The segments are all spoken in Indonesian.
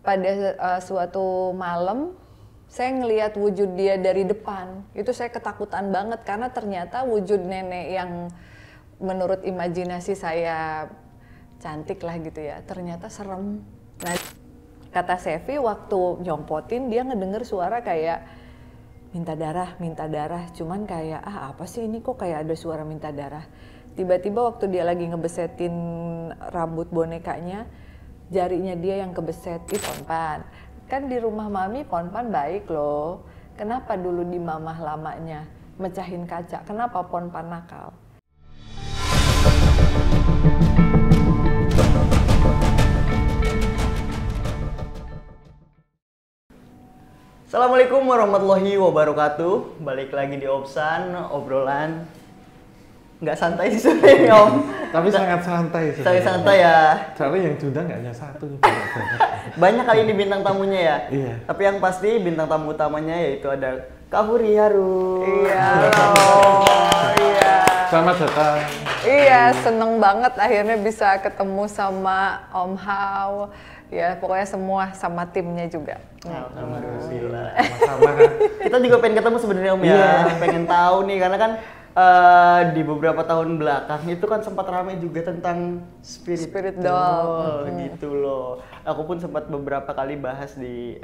pada suatu malam saya ngelihat wujud dia dari depan. Itu saya ketakutan banget karena ternyata wujud nenek yang menurut imajinasi saya cantik lah gitu ya, ternyata serem. Nah, kata Sevi waktu nyompotin dia ngedenger suara kayak minta darah, cuman kayak apa sih ini kok kayak ada suara minta darah. Tiba-tiba waktu dia lagi ngebesetin rambut bonekanya, jarinya dia yang kebeset di Ponpan. Kan di rumah Mami Ponpan baik loh. Kenapa dulu di mamah lamanya mecahin kaca? Kenapa Ponpan nakal? Assalamualaikum warahmatullahi wabarakatuh. Balik lagi di Obsan, obrolan nggak santai sih sebenarnya Om. Tapi sangat santai. Sangat santai ya. Soalnya yang diundang nggak hanya satu. Banyak kali ini bintang tamunya ya. Iya. Tapi yang pasti bintang tamu utamanya yaitu ada Kak Furi Haru. Iya, halo. Iya. Selamat datang. Iya, seneng banget akhirnya bisa ketemu sama Om Hao. Ya, pokoknya semua sama timnya juga. Alhamdulillah. Sama-sama. Kita juga pengen ketemu sebenarnya Om ya. Iya. Pengen tahu nih karena kan di beberapa tahun belakang itu kan sempat ramai juga tentang spirit doll gitu loh. Aku pun sempat beberapa kali bahas di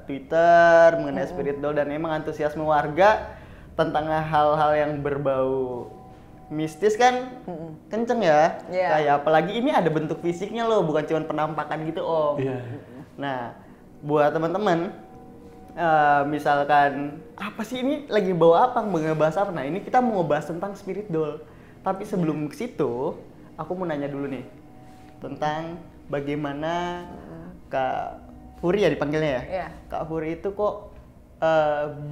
Twitter mengenai spirit doll dan emang antusiasme warga tentang hal-hal yang berbau mistis kan kenceng ya. Yeah. Kayak apalagi ini ada bentuk fisiknya loh, bukan cuma penampakan gitu Om. Iya. Nah, buat teman-teman misalkan apa sih ini lagi bawa apa, ngebahas apa? Nah ini kita mau ngebahas tentang spirit doll. Tapi sebelum ke situ, aku mau nanya dulu nih tentang bagaimana Kak Furi ya dipanggilnya ya. Iya. Kak Furi itu kok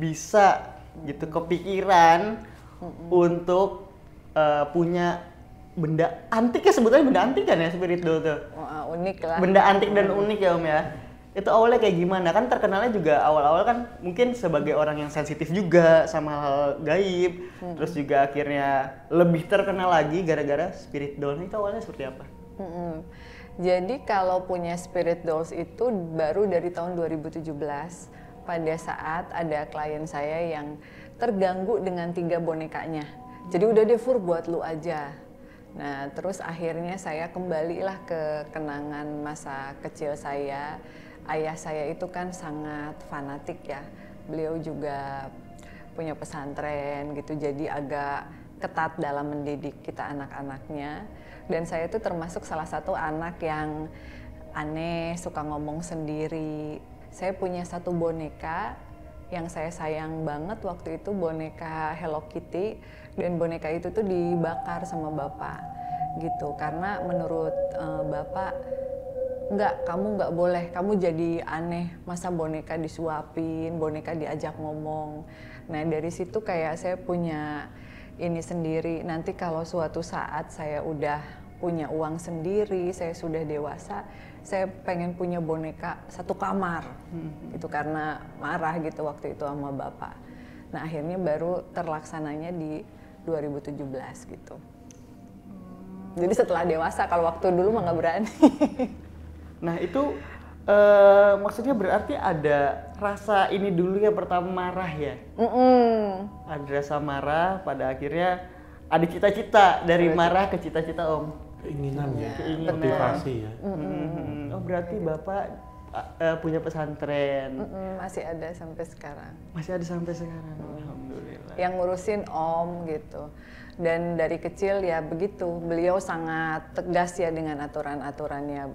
bisa gitu kepikiran untuk punya benda antik ya, sebetulnya benda antik kan ya spirit doll tuh. Wah, unik lah. Benda antik dan unik ya Om ya. Itu awalnya kayak gimana? Kan terkenalnya juga awal-awal kan mungkin sebagai orang yang sensitif juga sama hal gaib. Terus juga akhirnya lebih terkenal lagi gara-gara spirit doll. Itu awalnya seperti apa? Jadi kalau punya spirit dolls itu baru dari tahun 2017 pada saat ada klien saya yang terganggu dengan 3 bonekanya. Jadi udah deh Fur, buat lu aja. Nah terus akhirnya saya kembalilah ke kenangan masa kecil saya. Ayah saya itu kan sangat fanatik ya. Beliau juga punya pesantren gitu, jadi agak ketat dalam mendidik kita anak-anaknya. Dan saya itu termasuk salah satu anak yang aneh, suka ngomong sendiri. Saya punya satu boneka yang saya sayang banget waktu itu, boneka Hello Kitty, dan boneka itu tuh dibakar sama bapak gitu karena menurut bapak kamu nggak boleh, kamu jadi aneh, masa boneka disuapin, boneka diajak ngomong. Nah dari situ kayak saya punya ini sendiri, nanti kalau suatu saat saya udah punya uang sendiri, saya sudah dewasa, saya pengen punya boneka satu kamar gitu karena marah gitu waktu itu sama bapak. Nah akhirnya baru terlaksananya di 2017 gitu. Jadi setelah dewasa, kalau waktu dulu mah nggak berani. Nah itu maksudnya berarti ada rasa ini dulu ya, pertama marah ya? Ada rasa marah, pada akhirnya ada cita-cita, dari marah ke cita-cita Om. Keinginan ya, Keinginan. motivasi ya. Oh berarti Bapak punya pesantren. Masih ada sampai sekarang. Masih ada sampai sekarang. Alhamdulillah. Yang ngurusin Om gitu. Dan dari kecil ya begitu, beliau sangat tegas ya dengan aturan-aturannya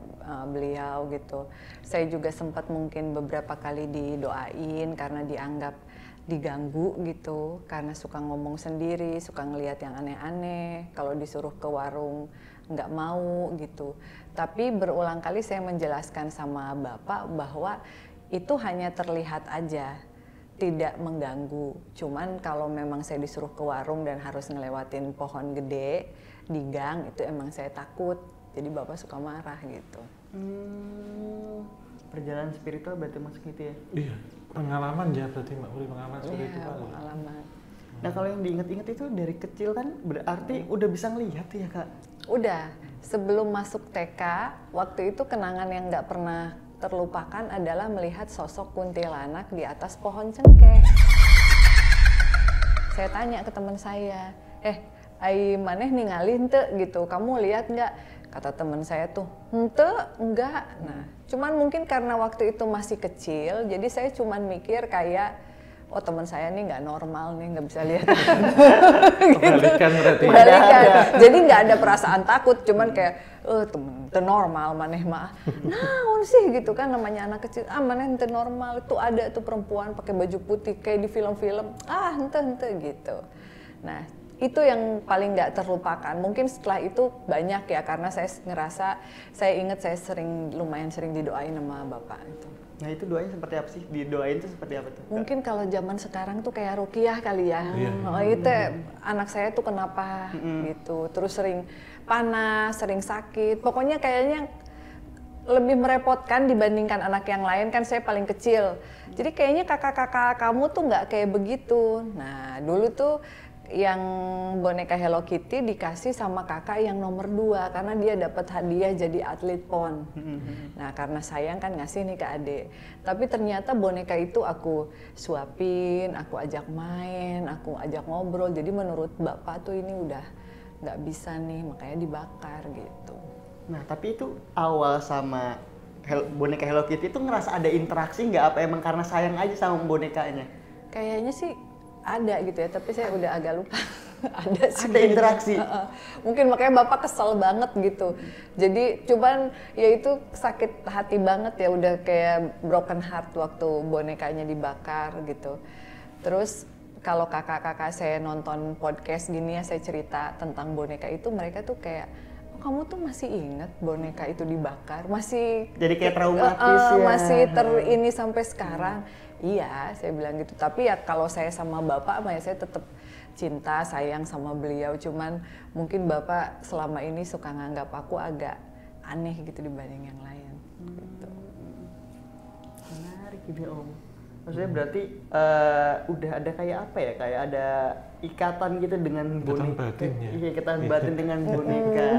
beliau gitu. Saya juga sempat mungkin beberapa kali didoain karena dianggap diganggu gitu, karena suka ngomong sendiri, suka ngelihat yang aneh-aneh, kalau disuruh ke warung nggak mau gitu. Tapi berulang kali saya menjelaskan sama Bapak bahwa itu hanya terlihat aja, tidak mengganggu. Cuman kalau memang saya disuruh ke warung dan harus ngelewatin pohon gede di gang, itu emang saya takut. Jadi Bapak suka marah gitu. Perjalanan spiritual berarti masuk gitu ya? Iya, pengalaman ya berarti Mbak Furi, pengalaman seperti itu Iya, kali. pengalaman. Nah kalau yang diinget-inget itu dari kecil kan berarti udah bisa ngelihat ya Kak? Udah, sebelum masuk TK, waktu itu kenangan yang nggak pernah terlupakan adalah melihat sosok kuntilanak di atas pohon cengkeh. Saya tanya ke teman saya, ai maneh ningali henteu gitu, kamu lihat nggak? Kata teman saya tuh, henteu, enggak. Nah, cuman mungkin karena waktu itu masih kecil, jadi saya cuman mikir kayak, oh teman saya nih nggak normal nih, nggak bisa lihat. Kebalikan berarti. Kebalikan. Jadi nggak ada perasaan takut, cuman kayak, temen itu normal maneh mah. Naon sih gitu kan, namanya anak kecil, maneh itu normal, itu ada tuh perempuan pakai baju putih kayak di film-film, hente gitu. Nah, itu yang paling nggak terlupakan. Mungkin setelah itu banyak ya, karena saya ngerasa, saya ingat saya lumayan sering didoain sama bapak itu. Nah itu doanya seperti apa sih? Didoain tuh seperti apa tuh? Mungkin kalau zaman sekarang tuh kayak ruqyah kali ya. Oh itu anak saya tuh kenapa gitu. Terus sering panas, sering sakit. Pokoknya kayaknya lebih merepotkan dibandingkan anak yang lain, kan saya paling kecil. Jadi kayaknya kakak-kakak kamu tuh nggak kayak begitu. Nah dulu tuh yang boneka Hello Kitty dikasih sama kakak yang nomor 2 karena dia dapat hadiah jadi atlet PON. Nah karena sayang kan ngasih nih ke adik. Tapi ternyata boneka itu aku suapin, aku ajak main, aku ajak ngobrol. Jadi menurut bapak tuh ini udah nggak bisa nih, makanya dibakar gitu. Nah tapi itu awal sama boneka Hello Kitty itu ngerasa ada interaksi nggak? Apa emang karena sayang aja sama bonekanya? Kayaknya sih ada gitu ya, tapi saya udah agak lupa. Ada sih. Ada interaksi. Mungkin makanya bapak kesel banget gitu. Jadi cuman ya itu sakit hati banget ya, udah kayak broken heart waktu bonekanya dibakar gitu. Terus kalau kakak-kakak saya nonton podcast gini ya, saya cerita tentang boneka itu, mereka tuh kayak, kamu tuh masih ingat boneka itu dibakar? Masih jadi kayak traumatis ya. Masih ini sampai sekarang. Iya, saya bilang gitu. Tapi ya kalau saya sama bapak, saya tetap cinta, sayang sama beliau. Cuman mungkin bapak selama ini suka nganggap aku agak aneh gitu dibanding yang lain. Gitu. Menarik ini Om. Maksudnya berarti udah ada kayak apa ya? Kayak ada ikatan gitu dengan boneka. Iya, ikatan batin dengan boneka.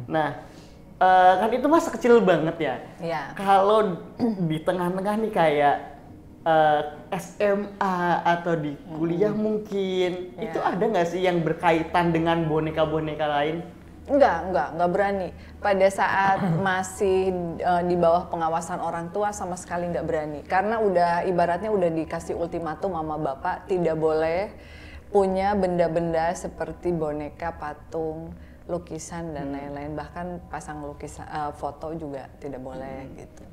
Nah, kan itu masa kecil banget ya. Iya. Kalau di tengah-tengah nih kayak SMA atau di kuliah mungkin, itu ada nggak sih yang berkaitan dengan boneka-boneka lain? Enggak berani. Pada saat masih di bawah pengawasan orang tua sama sekali nggak berani. Karena ibaratnya udah dikasih ultimatum sama bapak, tidak boleh punya benda-benda seperti boneka, patung, lukisan dan lain-lain. Bahkan pasang lukisan foto juga tidak boleh gitu.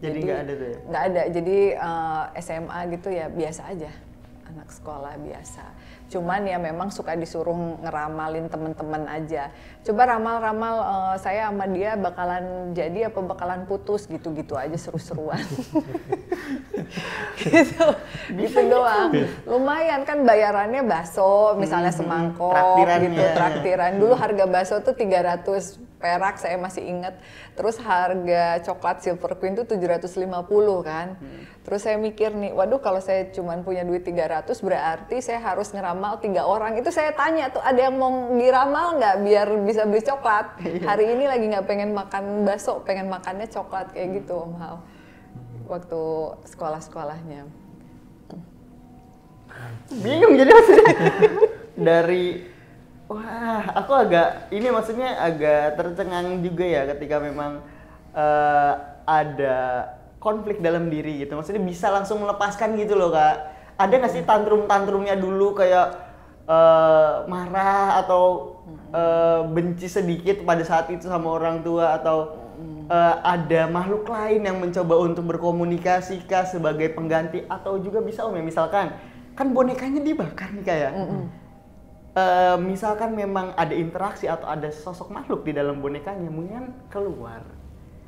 Jadi nggak ada tuh ya? Nggak ada. Jadi SMA gitu ya biasa aja, anak sekolah biasa. Cuman ya memang suka disuruh ngeramalin teman-teman aja. Coba ramal-ramal saya sama dia bakalan jadi apa bakalan putus gitu-gitu aja, seru-seruan. gitu doang. Lumayan kan bayarannya bakso, misalnya semangkok gitu, traktiran. Dulu harga bakso tuh 300 perak, saya masih ingat. Terus harga coklat Silver Queen tuh 750 kan. Terus saya mikir nih, waduh kalau saya cuman punya duit 300 berarti saya harus ngeramal 3 orang. Itu saya tanya tuh, ada yang mau diramal nggak biar bisa beli coklat? Hari ini lagi nggak pengen makan bakso, pengen makannya coklat kayak gitu Om Hal. Waktu sekolah-sekolahnya. Bingung jadi maksudnya. Wah, aku maksudnya agak tercengang juga ya ketika memang ada konflik dalam diri gitu. Maksudnya bisa langsung melepaskan gitu loh Kak. Ada nggak sih tantrum-tantrumnya dulu kayak marah atau benci sedikit pada saat itu sama orang tua, atau ada makhluk lain yang mencoba untuk berkomunikasi Kak sebagai pengganti, atau juga bisa Om ya misalkan kan bonekanya dibakar nih Kak ya. Misalkan memang ada interaksi atau ada sosok makhluk di dalam bonekanya, mungkin keluar.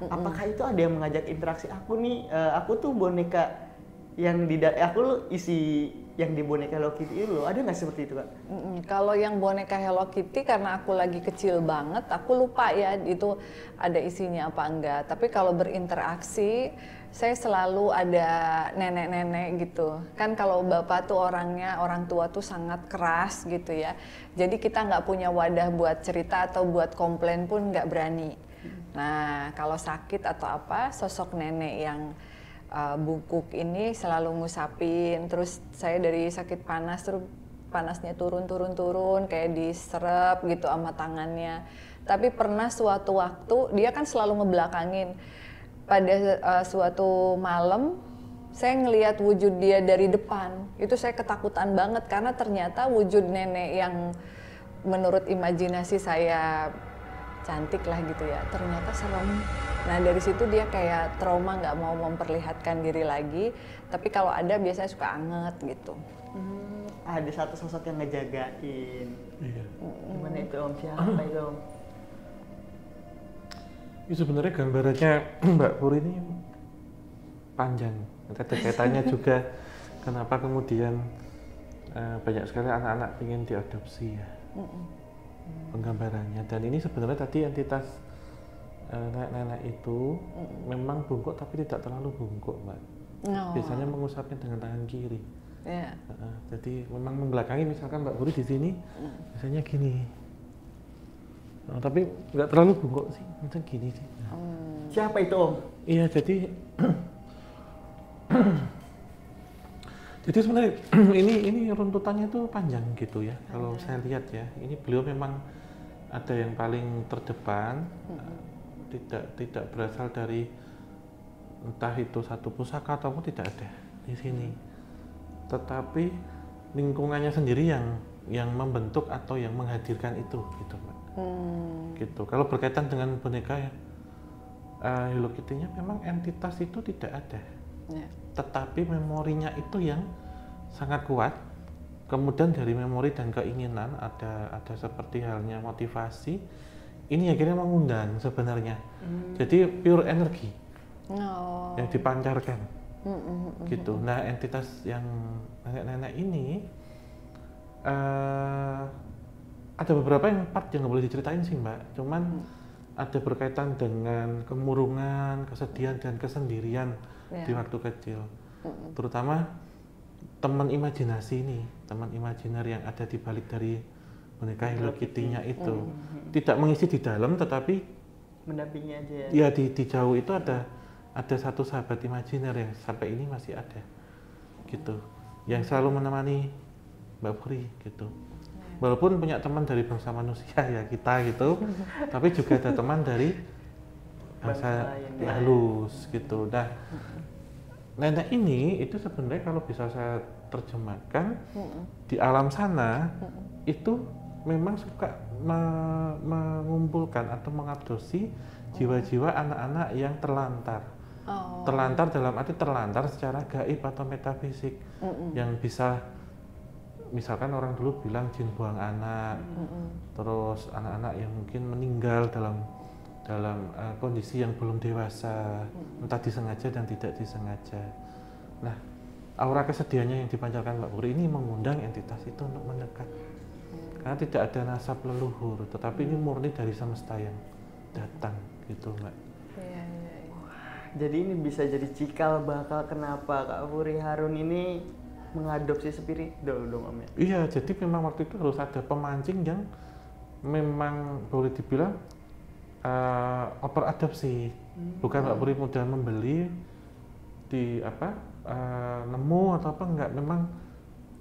Apakah itu ada yang mengajak interaksi? Aku tuh boneka yang aku isi yang di boneka Hello Kitty itu loh. Ada nggak seperti itu Kak? Kalau yang boneka Hello Kitty karena aku lagi kecil banget, aku lupa ya itu ada isinya apa enggak. Tapi kalau berinteraksi, saya selalu ada nenek-nenek gitu. Kan kalau bapak tuh orang tua tuh sangat keras gitu ya. Jadi kita nggak punya wadah buat cerita atau buat komplain pun nggak berani. Nah, kalau sakit atau apa, sosok nenek yang bungkuk ini selalu ngusapin. Terus saya dari sakit panas, terus panasnya turun kayak diserap gitu sama tangannya. Tapi pernah suatu waktu dia kan selalu ngebelakangin. Pada suatu malam saya ngelihat wujud dia dari depan. Itu saya ketakutan banget karena ternyata wujud nenek yang menurut imajinasi saya cantik lah gitu ya, ternyata serem. Nah dari situ dia kayak trauma, nggak mau memperlihatkan diri lagi, tapi kalau ada biasanya suka anget gitu. Ada satu sosok yang ngejagain. Iya. Gimana itu Om? Siapa itu Om? Ini sebenarnya gambarannya Mbak Puri ini panjang. Ada kaitannya juga kenapa kemudian banyak sekali anak-anak ingin diadopsi ya. Penggambarannya, dan ini sebenarnya tadi entitas nenek-nenek itu memang bungkuk tapi tidak terlalu bungkuk, Mbak. Biasanya mengusapnya dengan tangan kiri. Yeah. Jadi memang membelakangi, misalkan Mbak Puri di sini biasanya gini. Tapi nggak terlalu bungkuk sih, macam gini sih. Siapa itu Om? Iya, jadi sebenarnya ini runtutannya tuh panjang gitu ya. Kalau saya lihat ya, ini beliau memang ada yang paling terdepan, tidak berasal dari entah itu satu pusaka ataupun tidak ada di sini. Tetapi lingkungannya sendiri yang membentuk atau yang menghadirkan itu, gitu Mbak. Gitu. Kalau berkaitan dengan boneka ya, Hello Kitty-nya memang entitas itu tidak ada. Yeah. Tetapi memorinya itu yang sangat kuat. Kemudian dari memori dan keinginan ada seperti halnya motivasi. Ini akhirnya mengundang sebenarnya. Jadi pure energi yang dipancarkan. Gitu. Nah entitas yang nenek-nenek ini ada beberapa yang part yang nggak boleh diceritain sih Mbak. Cuman ada berkaitan dengan kemurungan, kesedihan dan kesendirian di waktu kecil. Terutama teman imajinasi ini, teman imajiner yang ada di balik dari boneka Hello Kitty-nya itu. Tidak mengisi di dalam, tetapi mendampingi aja ya. Ya di jauh itu ada satu sahabat imajiner yang sampai ini masih ada. Gitu. Yang selalu menemani Mbak Puri gitu. Walaupun punya teman dari bangsa manusia ya kita gitu, tapi juga ada teman dari bangsa halus gitu. Nah, nenek ini itu sebenarnya kalau bisa saya terjemahkan di alam sana itu memang suka mengumpulkan atau mengadopsi jiwa-jiwa anak-anak yang terlantar. Terlantar dalam arti terlantar secara gaib atau metafisik yang bisa, misalkan orang dulu bilang jin buang anak, terus anak-anak yang mungkin meninggal dalam kondisi yang belum dewasa, entah disengaja dan tidak disengaja. Nah, aura kesedihannya yang dipancarkan Mbak Puri ini mengundang entitas itu untuk mendekat. Karena tidak ada nasab leluhur, tetapi ini murni dari semesta yang datang, gitu Mbak. Iya. Jadi ini bisa jadi cikal bakal kenapa Kak Puri Harun ini mengadopsi spirit doll dong Om ya? Iya, jadi memang waktu itu harus ada pemancing yang memang boleh dibilang oper adopsi. Bukan Mbak Puri mudah membeli di nemu atau apa, enggak, memang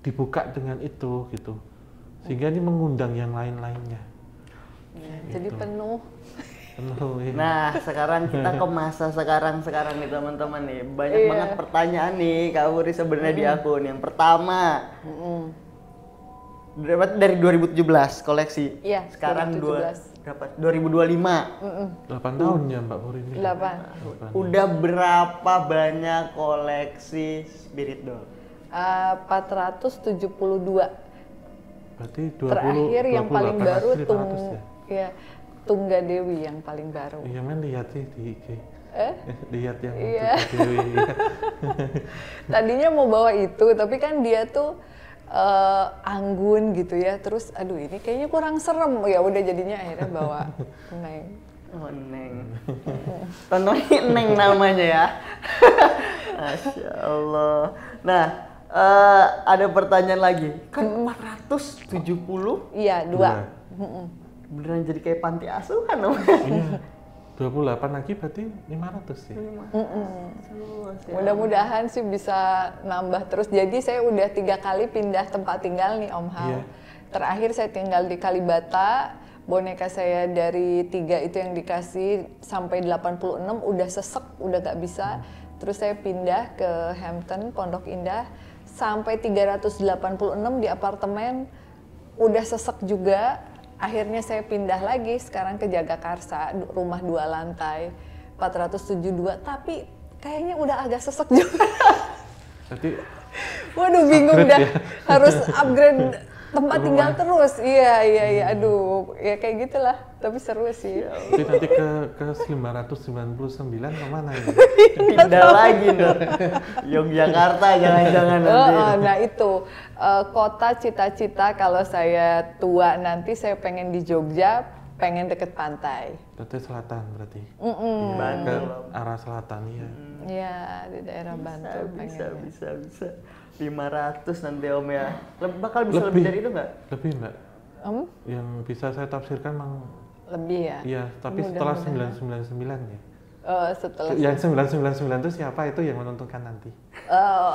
dibuka dengan itu gitu. Sehingga ini mengundang yang lain-lainnya. Ya, gitu. jadi penuh. Ya. Nah, sekarang kita ke masa sekarang nih teman-teman nih. Banyak banget pertanyaan nih Kak Puri sebenarnya di akun. Yang pertama, dari 2017 koleksi. Iya, Sekarang 2017. 2025. 8 tahun ya Mbak Puri ini. 8. Udah berapa banyak koleksi spirit doll? 472. Berarti 20, Terakhir yang paling baru 500 ya? Tungga Dewi yang paling baru. Iya men, lihat sih di IG. Lihat yang Iya. Tungga Dewi. Tadinya mau bawa itu, tapi kan dia tuh anggun gitu ya. Terus aduh ini kayaknya kurang serem. Ya udah jadinya akhirnya bawa Neng. Oh, Neng. Tontonin Neng namanya ya. Masya Allah. Nah, ada pertanyaan lagi. Kan 470? Iya, 2. Beneran jadi kayak panti asuhan Om. Iya. 28 lagi berarti 500 sih. Mudah-mudahan sih bisa nambah terus. Jadi saya udah 3 kali pindah tempat tinggal nih Om Hao. Iya. Terakhir saya tinggal di Kalibata, boneka saya dari 3 itu yang dikasih sampai 86 udah sesek, udah gak bisa. Terus saya pindah ke Hampton, Pondok Indah, sampai 386 di apartemen, udah sesek juga. Akhirnya saya pindah lagi sekarang ke Jagakarsa, rumah 2 lantai, 472, tapi kayaknya udah agak sesek juga. Jadi Waduh bingung upgrade dah, ya. harus upgrade tempat Rumah. tinggal terus. Iya, aduh, ya kayak gitulah, tapi seru sih. Jadi nanti ke 599 kemana ya? Pindah lagi dong. Yogyakarta jangan-jangan nanti. Nah itu kota cita-cita kalau saya tua nanti saya pengen di Jogja, pengen deket pantai. Berarti selatan berarti. Ke Bandung. arah selatan ya. Iya di daerah Bantul pengennya. Bisa. 500 nanti Om ya. Bakal bisa lebih dari itu nggak? Lebih Mbak. Yang bisa saya tafsirkan memang Lebih ya. iya, tapi setelah Mudah-mudahan. 999 ya. Setelah Yang 999 itu siapa itu yang menentukan nanti? Oh.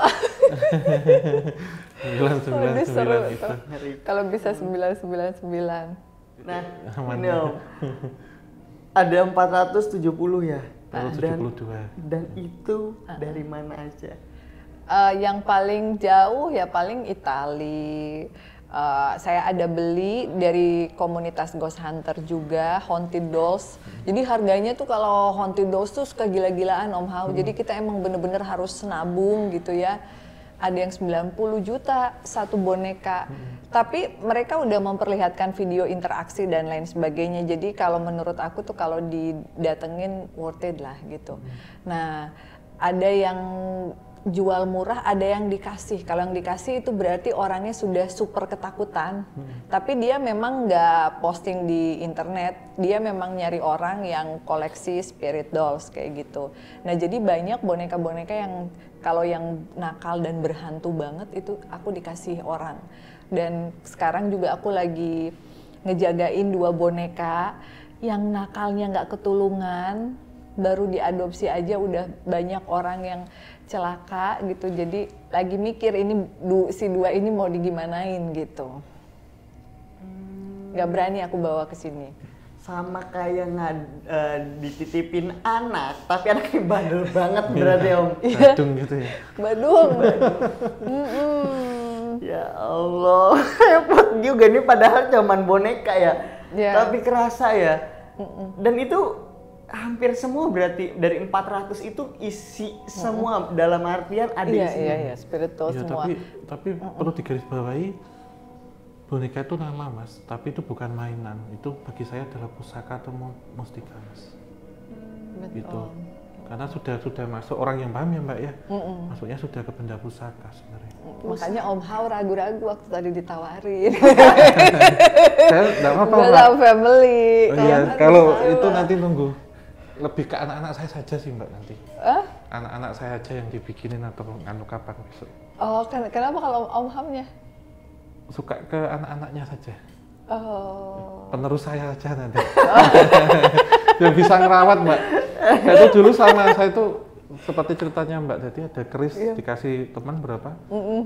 999 seru itu. tuh. Kalau bisa 999. Nah, Aman ini ya. Om. Ada 470 ya. Lalu 72. Dan itu dari mana aja? Yang paling jauh ya paling Itali. Saya ada beli dari komunitas Ghost Hunter juga, Haunted Dolls. Jadi harganya tuh kalau Haunted Dolls tuh suka gila-gilaan Om Hao. Jadi kita emang bener-bener harus nabung gitu ya. Ada yang 90 juta satu boneka. Tapi mereka udah memperlihatkan video interaksi dan lain sebagainya. Jadi kalau menurut aku tuh kalau didatengin worth it lah gitu. Nah, ada yang jual murah, ada yang dikasih. Kalau yang dikasih itu berarti orangnya sudah super ketakutan. Tapi dia memang nggak posting di internet. Dia memang nyari orang yang koleksi spirit dolls kayak gitu. Nah jadi banyak boneka-boneka yang kalau yang nakal dan berhantu banget itu aku dikasih orang. Dan sekarang juga aku lagi ngejagain 2 boneka yang nakalnya nggak ketulungan. Baru diadopsi aja udah banyak orang yang celaka gitu. Jadi lagi mikir ini si 2 ini mau digimanain gitu. Gak berani aku bawa ke sini. Sama kayak dititipin anak, tapi anaknya bandel banget berarti Om. Badung gitu ya. Badung. Ya Allah, repot juga nih padahal cuman boneka ya. Tapi kerasa ya. Dan itu hampir semua berarti dari 400 itu isi semua dalam artian ada isinya. Iya, spirit doll Ya, semua. tapi perlu digarisbawahi boneka itu nama Mas, tapi itu bukan mainan. Itu bagi saya adalah pusaka atau mustika Mas. Gitu. Karena sudah masuk orang yang paham ya Mbak ya. Masuknya sudah ke benda pusaka sebenarnya. Makanya Om Hao ragu-ragu waktu tadi ditawarin. Saya enggak apa-apa Gue Mbak. sama family. Iya, kalau itu nanti nunggu lebih ke anak-anak saya saja sih Mbak nanti. Anak-anak saya aja yang dibikinin atau nganu kapan besok. Oh, kenapa kalau Om Hamnya? Suka ke anak-anaknya saja. Oh. Penerus saya aja nanti. Yang bisa ngerawat Mbak. Itu dulu sama saya tuh seperti ceritanya Mbak, jadi ada keris dikasih teman berapa,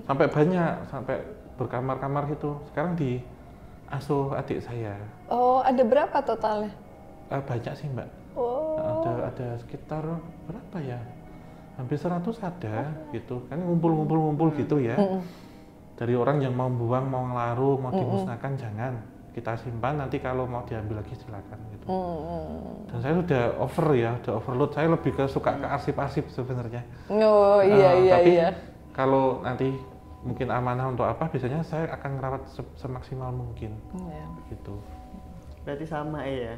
sampai banyak, sampai berkamar-kamar gitu. Sekarang diasuh adik saya. Oh, ada berapa totalnya? Banyak sih Mbak. Oh. Ada sekitar berapa ya? Hampir 100 ada gitu. Kan ngumpul-ngumpul gitu ya. Dari orang yang mau buang, mau ngelaru, mau dimusnahkan jangan. Kita simpan, nanti kalau mau diambil lagi silakan gitu. Dan saya udah overload. Saya lebih suka ke arsip-arsip sebenarnya. Oh iya. Tapi kalau nanti mungkin amanah untuk apa, biasanya saya akan ngerawat semaksimal mungkin. Gitu. Berarti sama ya,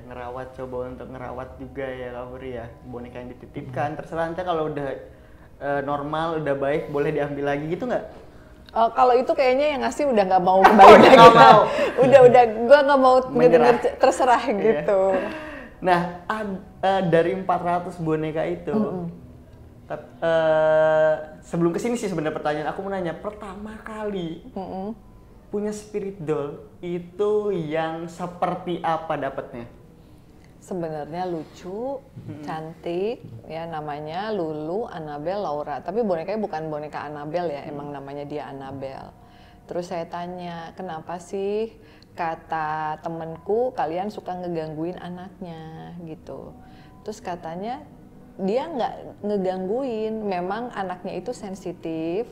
coba untuk ngerawat juga ya Kak Furi ya. Boneka yang dititipkan, terserah nanti kalau udah normal, udah baik, boleh diambil lagi gitu nggak? Kalau itu kayaknya yang ngasih udah nggak mau kembali lagi. udah, gue nggak mau denger terserah gitu. Nah, dari 400 boneka itu, sebelum kesini sih sebenarnya pertanyaan aku mau nanya, pertama kali punya spirit doll itu yang seperti apa dapatnya? Sebenarnya lucu, cantik, ya namanya Lulu, Annabelle, Laura. Tapi bonekanya bukan boneka Annabelle ya, emang namanya dia Annabelle. Terus saya tanya, kenapa sih kata temenku kalian suka ngegangguin anaknya gitu. Terus katanya dia nggak ngegangguin, memang anaknya itu sensitif.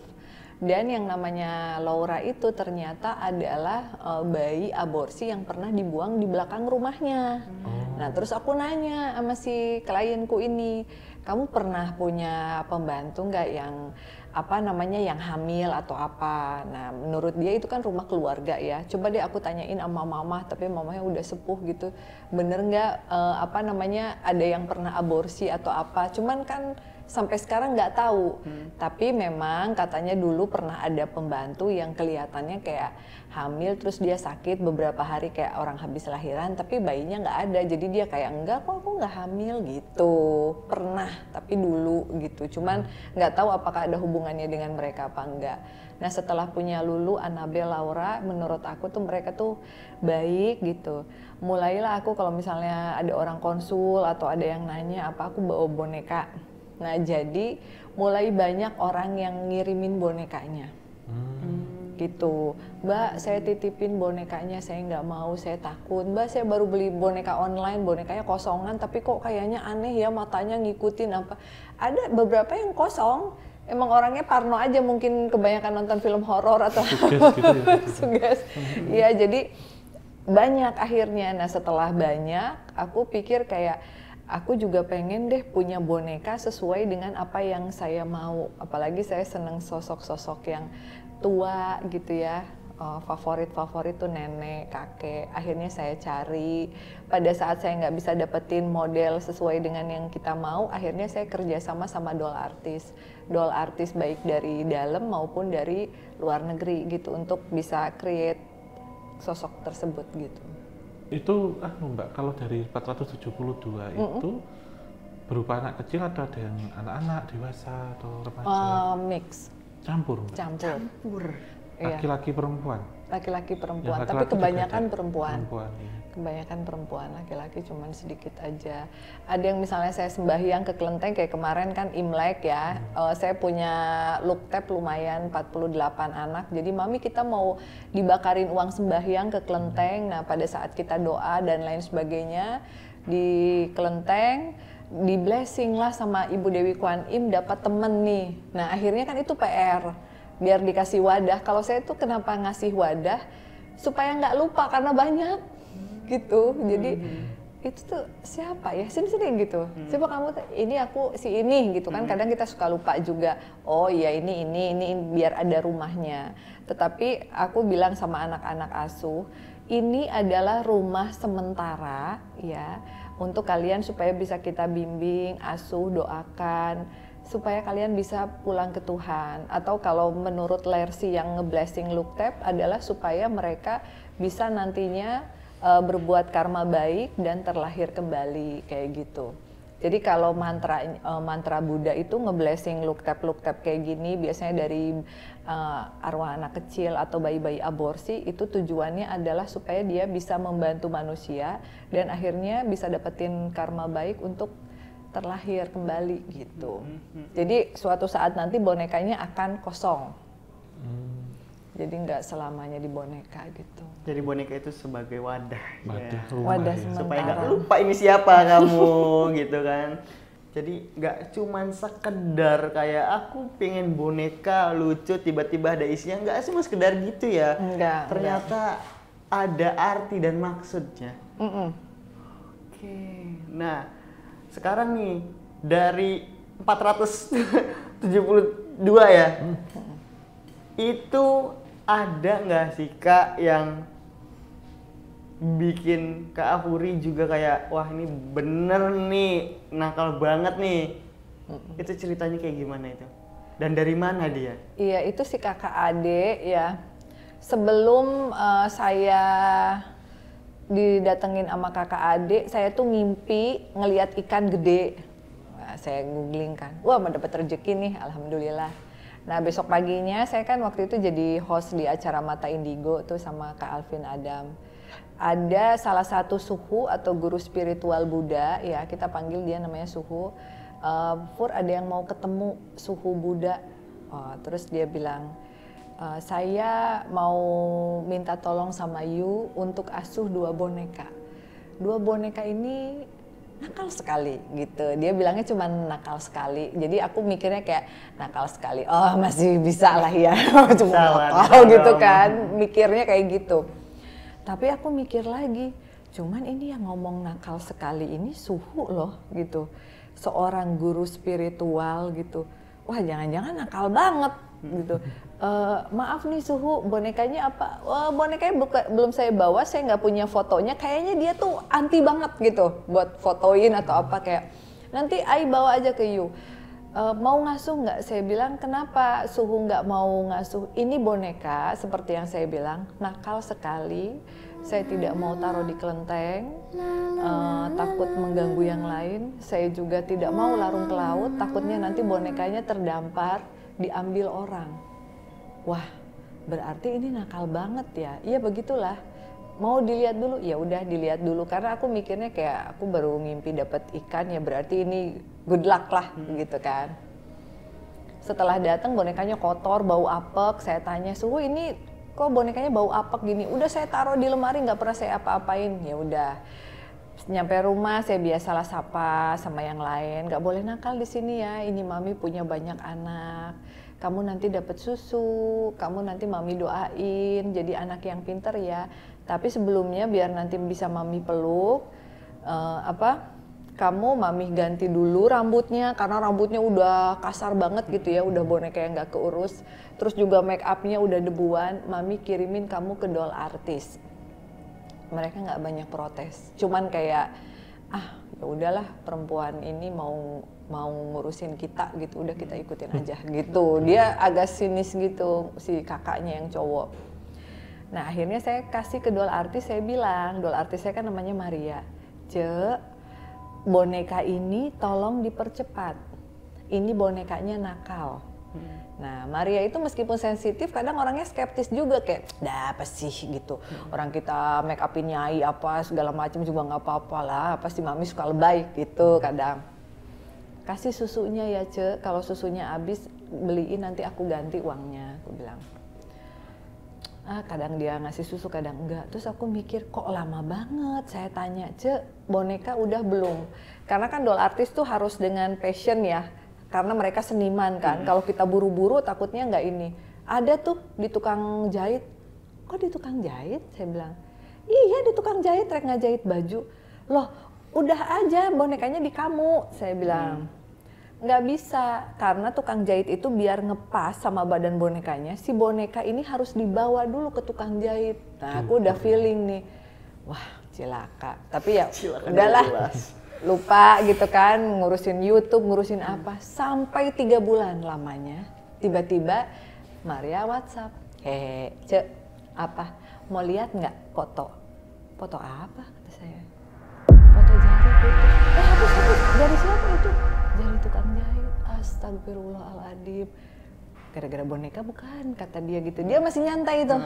Dan yang namanya Laura itu ternyata adalah bayi aborsi yang pernah dibuang di belakang rumahnya. Nah terus aku nanya sama si klienku ini, kamu pernah punya pembantu nggak yang yang hamil atau apa? Nah menurut dia itu kan rumah keluarga ya. Coba deh aku tanyain sama mama, tapi mamanya udah sepuh gitu. Bener nggak ada yang pernah aborsi atau apa? Cuman kan sampai sekarang nggak tahu. Tapi memang katanya dulu pernah ada pembantu yang kelihatannya kayak hamil terus dia sakit beberapa hari kayak orang habis lahiran tapi bayinya nggak ada. Jadi dia kayak enggak kok aku nggak hamil gitu. Pernah tapi dulu gitu. Cuman nggak tahu apakah ada hubungannya dengan mereka apa enggak. Nah setelah punya Lulu, Annabelle, Laura, menurut aku tuh mereka tuh baik gitu. Mulailah aku kalau misalnya ada orang konsul atau ada yang nanya apa aku bawa boneka. Nah jadi mulai banyak orang yang ngirimin bonekanya, gitu. Mbak saya titipin bonekanya, saya nggak mau, saya takut. Mbak saya baru beli boneka online, bonekanya kosongan, tapi kok kayaknya aneh ya matanya ngikutin apa. Ada beberapa yang kosong, emang orangnya parno aja mungkin kebanyakan nonton film horor atau suges. Iya jadi banyak akhirnya. Nah setelah banyak, aku pikir kayak aku juga pengen deh punya boneka sesuai dengan apa yang saya mau. Apalagi saya seneng sosok-sosok yang tua gitu ya. Favorit tuh nenek, kakek. Akhirnya saya cari. Pada saat saya nggak bisa dapetin model sesuai dengan yang kita mau, akhirnya saya kerjasama sama doll artist. Doll artist baik dari dalam maupun dari luar negeri gitu untuk bisa create sosok tersebut gitu. Itu Mbak, kalau dari 472 itu berupa anak kecil atau ada yang anak-anak, dewasa atau remaja? Mix. Campur. Laki-laki perempuan. Laki-laki perempuan, Laki-laki tapi kebanyakan ada. perempuan. Iya. Kebanyakan perempuan, laki-laki cuman sedikit aja. Ada yang misalnya saya sembahyang ke kelenteng kayak kemarin kan Imlek ya. Saya punya look tab lumayan 48 anak. Jadi mami kita mau dibakarin uang sembahyang ke kelenteng. Nah pada saat kita doa dan lain sebagainya di kelenteng, di blessing lah sama Ibu Dewi Kwan Im dapat temen nih. Nah akhirnya kan itu PR. Biar dikasih wadah. Kalau saya tuh kenapa ngasih wadah? Supaya nggak lupa karena banyak gitu. Jadi itu tuh siapa ya? Sini gitu. Coba kamu ini aku si ini gitu kan. Kadang kita suka lupa juga. Oh iya ini biar ada rumahnya. Tetapi aku bilang sama anak-anak asuh, ini adalah rumah sementara ya untuk kalian supaya bisa kita bimbing, asuh, doakan supaya kalian bisa pulang ke Tuhan. Atau kalau menurut Lersi yang nge-blessing look tab adalah supaya mereka bisa nantinya berbuat karma baik dan terlahir kembali kayak gitu. Jadi kalau mantra Buddha itu nge-blessing look tab kayak gini biasanya dari arwah anak kecil atau bayi-bayi aborsi, itu tujuannya adalah supaya dia bisa membantu manusia dan akhirnya bisa dapetin karma baik untuk terlahir kembali gitu. Jadi suatu saat nanti bonekanya akan kosong. Jadi nggak selamanya di boneka gitu. Jadi boneka itu sebagai wadah Wadah ya. sementara. Supaya nggak lupa ini siapa kamu gitu kan. Jadi nggak cuman sekedar kayak aku pengen boneka lucu tiba-tiba ada isinya, nggak cuma sekedar gitu ya. Enggak. Ternyata ada arti dan maksudnya. Oke. Nah, sekarang nih dari 472 ya. Itu ada nggak sih Kak yang bikin Kak Afuri juga kayak wah ini bener nih nakal banget nih. Itu ceritanya kayak gimana itu? Dan dari mana dia? Iya itu si kakak adik ya. Sebelum saya didatengin sama kakak adik, saya tuh ngimpi ngelihat ikan gede. Nah, saya googling kan, wah mau dapat rezeki nih, alhamdulillah. Nah besok paginya saya kan waktu itu jadi host di acara Mata Indigo tuh sama Kak Alvin Adam. ada salah satu suhu atau guru spiritual Buddha, ya kita panggil dia namanya suhu. Fur, ada yang mau ketemu suhu Buddha. Terus dia bilang, saya mau minta tolong sama you untuk asuh 2 boneka. 2 boneka ini nakal sekali gitu. Dia bilangnya cuma nakal sekali. Jadi aku mikirnya kayak nakal sekali. Oh masih bisa lah ya. Cuma nakal gitu kan. Mikirnya kayak gitu. Tapi aku mikir lagi. Cuman ini yang ngomong nakal sekali ini suhu loh gitu. Seorang guru spiritual gitu. Wah jangan-jangan nakal banget gitu. Maaf nih suhu, bonekanya apa? Wah, bonekanya belum saya bawa, saya nggak punya fotonya. Kayaknya dia tuh anti banget gitu buat fotoin atau apa, kayak nanti Ai bawa aja ke you. Mau ngasuh nggak? Saya bilang kenapa suhu nggak mau ngasuh? Ini boneka seperti yang saya bilang nakal sekali. Saya tidak mau taruh di kelenteng, takut mengganggu yang lain. Saya juga tidak mau larung ke laut, takutnya nanti bonekanya terdampar, diambil orang. Wah, berarti ini nakal banget ya. Iya begitulah. Mau dilihat dulu? Ya udah dilihat dulu. Karena aku mikirnya kayak aku baru ngimpi dapat ikan, ya berarti ini good luck lah gitu kan. Setelah datang bonekanya kotor, bau apek. Saya tanya, suhu ini kok bonekanya bau apek gini? Udah saya taruh di lemari, nggak pernah saya apa-apain. Ya udah. Nyampe rumah saya biasalah sapa sama yang lain. Nggak boleh nakal di sini ya. Ini mami punya banyak anak. Kamu nanti dapat susu, kamu nanti mami doain jadi anak yang pinter ya. Tapi sebelumnya biar nanti bisa mami peluk, kamu mami ganti dulu rambutnya karena rambutnya udah kasar banget gitu ya, udah boneka yang nggak keurus. Terus juga make upnya udah debuan, mami kirimin kamu ke doll artis. Mereka nggak banyak protes, cuman kayak ya udahlah perempuan ini mau ngurusin kita gitu, udah kita ikutin aja gitu. Dia agak sinis gitu si kakaknya yang cowok. Nah akhirnya saya kasih ke doll artis, saya bilang doll artis saya kan namanya Maria. Boneka ini tolong dipercepat, ini bonekanya nakal. Nah Maria itu meskipun sensitif kadang orangnya skeptis juga, kayak apa sih gitu. Orang kita make upin Nyai apa segala macam juga nggak apa-apa lah, pasti mami suka lebay gitu kadang. Kasih susunya ya kalau susunya habis beliin nanti aku ganti uangnya, aku bilang. Kadang dia ngasih susu kadang enggak. Terus aku mikir kok lama banget. Saya tanya, boneka udah belum? Karena kan doll artis tuh harus dengan passion ya. Karena mereka seniman kan. Kalau kita buru-buru takutnya nggak ini. Ada tuh di tukang jahit. Kok di tukang jahit? Saya bilang. Iya di tukang jahit, rek ngajahit baju. Loh udah aja bonekanya di kamu. Saya bilang. Nggak bisa, karena tukang jahit itu biar ngepas sama badan bonekanya, si boneka ini harus dibawa dulu ke tukang jahit. Nah aku udah feeling nih, wah cilaka. Tapi ya udahlah, lupa gitu kan, ngurusin YouTube, ngurusin apa. Sampai 3 bulan lamanya, tiba-tiba Maria WhatsApp, apa, mau lihat nggak foto? Foto apa kata saya? Foto jahit itu. Hapus, dari siapa itu? Dari tukang jahit. Astagfirullahaladzim. Gara-gara boneka bukan, kata dia gitu. Dia masih nyantai itu.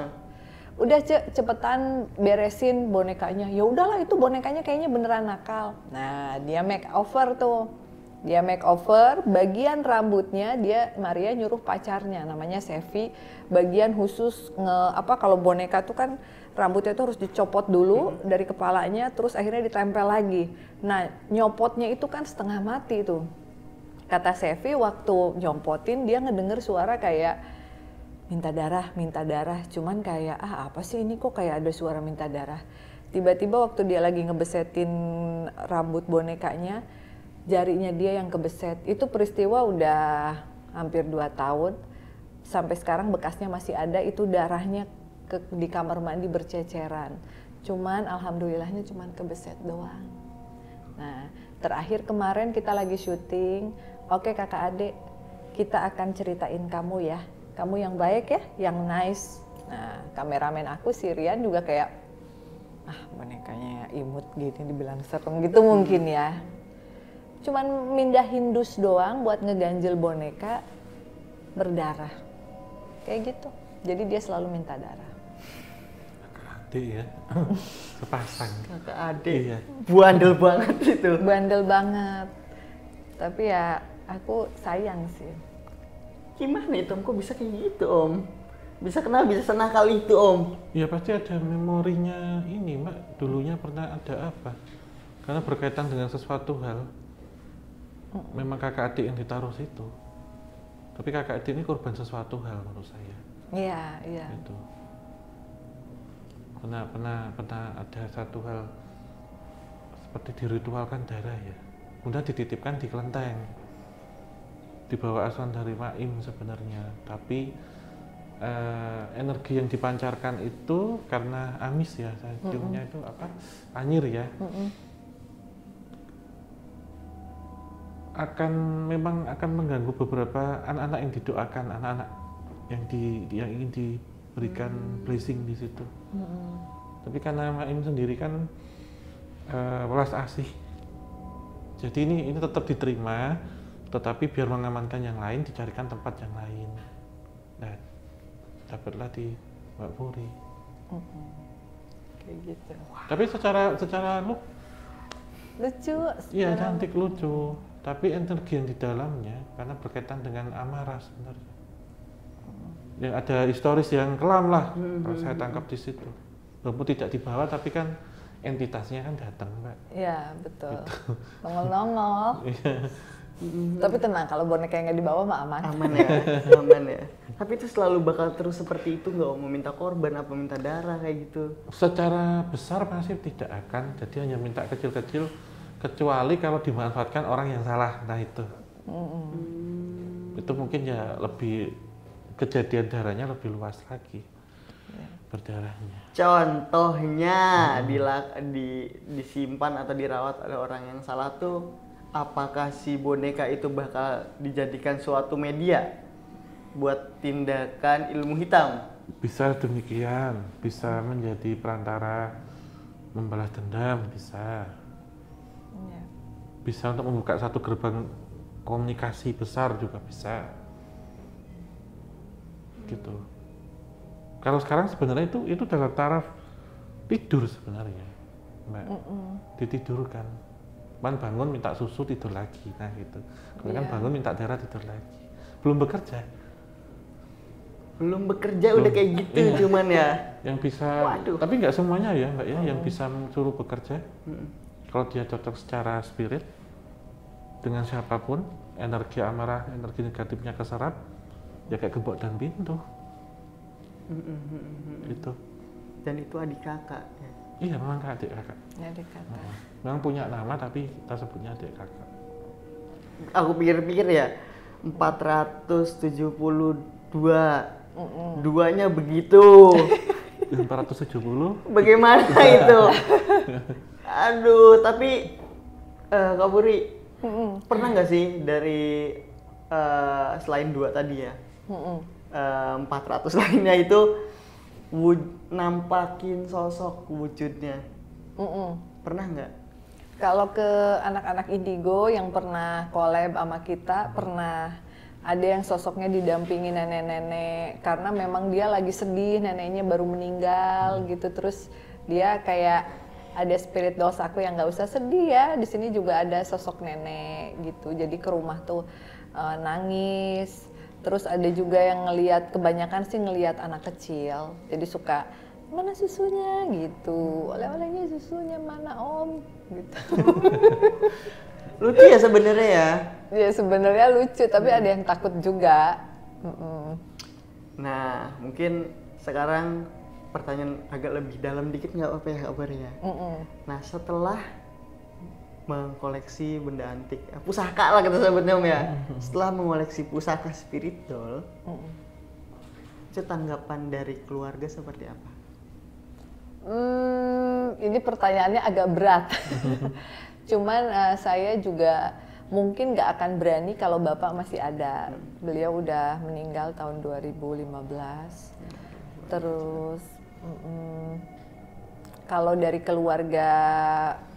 Udah cepetan beresin bonekanya. Ya udahlah itu bonekanya kayaknya beneran nakal. Nah dia make over tuh. Dia make over, bagian rambutnya Maria nyuruh pacarnya namanya Sevi, bagian khusus kalau boneka tuh kan rambutnya tuh harus dicopot dulu dari kepalanya, terus akhirnya ditempel lagi. Nah nyopotnya itu kan setengah mati tuh. Kata Sevi waktu nyompotin dia ngedenger suara kayak minta darah, cuman kayak apa sih ini kok kayak ada suara minta darah. Tiba-tiba waktu dia lagi ngebesetin rambut bonekanya, jarinya dia yang kebeset. Itu peristiwa udah hampir 2 tahun. Sampai sekarang bekasnya masih ada, itu darahnya di kamar mandi berceceran. Cuman alhamdulillahnya cuman kebeset doang. Nah, terakhir kemarin kita lagi syuting. Oke kakak adik, kita akan ceritain kamu ya. Kamu yang baik ya, yang nice. Nah, kameramen aku si Rian juga kayak bonekanya imut gini dibilang serem gitu mungkin ya. Cuman mindahin dus doang buat ngeganjel boneka berdarah. Kayak gitu. Jadi dia selalu minta darah. adik ya. Sepasang. Kakak adik. Iya. Bandel banget itu. Bandel banget. Tapi ya aku sayang sih. Gimana itu Om? Kok bisa kayak gitu Om? Bisa kenapa bisa senakal itu Om? Ya pasti ada memorinya ini Mbak, dulunya pernah ada apa? Karena berkaitan dengan sesuatu hal. Memang kakak adik yang ditaruh situ. Tapi kakak adik ini korban sesuatu hal menurut saya. Iya, iya. Itu. Pernah ada satu hal seperti diritualkan darah ya. Kemudian dititipkan di kelenteng. Dibawa asuhan dari Maim sebenarnya, tapi energi yang dipancarkan itu karena amis ya, saya ciumnya itu apa? Anyir ya. Memang akan mengganggu beberapa anak-anak yang didoakan, anak-anak yang ingin diberikan blessing di situ. Tapi karena Maim sendiri kan welas asih, jadi ini tetap diterima, tetapi biar mengamankan yang lain dicarikan tempat yang lain. Nah, dapatlah di Mbak Puri. Kayak gitu. Tapi secara look, Lucu. iya cantik, lucu. Tapi energi yang di dalamnya karena berkaitan dengan amarah sebenarnya. Yang ada historis yang kelam lah, kalau saya tangkap di situ. Walaupun tidak dibawa, tapi kan entitasnya kan datang, Mbak. Iya, betul. Nongol-nongol. Tapi tenang, kalau boneka yang nggak dibawa mah aman. Aman ya, aman ya. Tapi itu selalu bakal terus seperti itu nggak Om? Meminta korban apa minta darah kayak gitu? Secara besar pasti tidak akan, jadi hanya minta kecil-kecil, kecuali kalau dimanfaatkan orang yang salah. Nah itu itu mungkin ya lebih, kejadian darahnya lebih luas lagi berdarahnya. Contohnya disimpan atau dirawat oleh orang yang salah tuh, apakah si boneka itu bakal dijadikan suatu media buat tindakan ilmu hitam? Bisa demikian, bisa menjadi perantara membalas dendam, bisa. Iya. Bisa untuk membuka satu gerbang komunikasi besar juga bisa. Gitu. Kalau sekarang sebenarnya itu dalam taraf tidur sebenarnya, Mbak. Ditidurkan. Bangun minta susu tidur lagi, nah gitu. Kalau kan bangun minta darah tidur lagi. Belum bekerja. Belum bekerja udah kayak gitu, iya. Cuman ya. Yang bisa, Waduh. tapi nggak semuanya ya Mbak ya, yang bisa suruh bekerja. Kalau dia cocok secara spirit dengan siapapun, energi amarah, energi negatifnya keserap, ya kayak gembok dan pintu. Gitu. Dan itu adik kakak ya? Iya, memang adik kakak. Ya, adik kakak. Memang punya nama tapi kita sebutnya adik kakak. Aku pikir-pikir ya, 472. Duanya begitu. 470. Bagaimana itu? Aduh, tapi Kak Puri, pernah nggak sih dari selain 2 tadi ya, 400 lainnya itu nampakin sosok wujudnya? Pernah nggak? Kalau ke anak-anak Indigo yang pernah collab sama kita, pernah ada yang sosoknya didampingi nenek-nenek karena memang dia lagi sedih, neneknya baru meninggal gitu. Terus dia kayak ada spirit dolls aku yang nggak usah sedih ya, di sini juga ada sosok nenek gitu. Jadi ke rumah tuh nangis. Terus ada juga yang ngelihat, kebanyakan sih ngelihat anak kecil. Jadi suka, mana susunya gitu, oleh-olehnya susunya mana Om gitu. Lucu ya sebenarnya ya. Ya sebenarnya lucu, tapi ada yang takut juga. Nah, mungkin sekarang pertanyaan agak lebih dalam dikit nggak apa ya kabarnya? Nah, setelah mengkoleksi benda antik, pusaka lah kita sebutnya Om ya. Setelah mengoleksi pusaka spirit doll, itu tanggapan dari keluarga seperti apa? Ini pertanyaannya agak berat. Cuman saya juga mungkin nggak akan berani kalau Bapak masih ada. Beliau udah meninggal tahun 2015. Terus kalau dari keluarga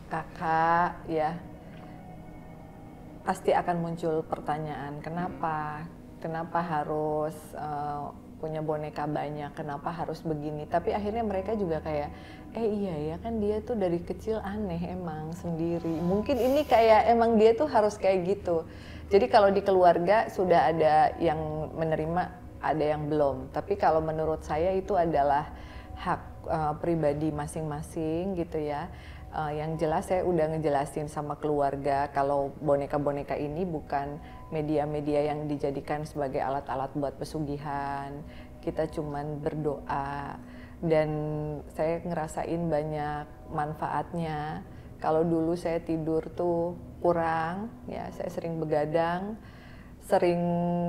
kakak ya pasti akan muncul pertanyaan, kenapa harus punya boneka banyak, kenapa harus begini? Tapi akhirnya mereka juga kayak, iya ya kan dia tuh dari kecil aneh emang sendiri. Mungkin ini kayak emang dia tuh harus kayak gitu. Jadi kalau di keluarga sudah ada yang menerima, ada yang belum. Tapi kalau menurut saya itu adalah hak pribadi masing-masing gitu ya. Yang jelas saya udah ngejelasin sama keluarga kalau boneka-boneka ini bukan media-media yang dijadikan sebagai alat-alat buat pesugihan. Kita cuman berdoa dan saya ngerasain banyak manfaatnya. Kalau dulu saya tidur tuh kurang, ya saya sering begadang, sering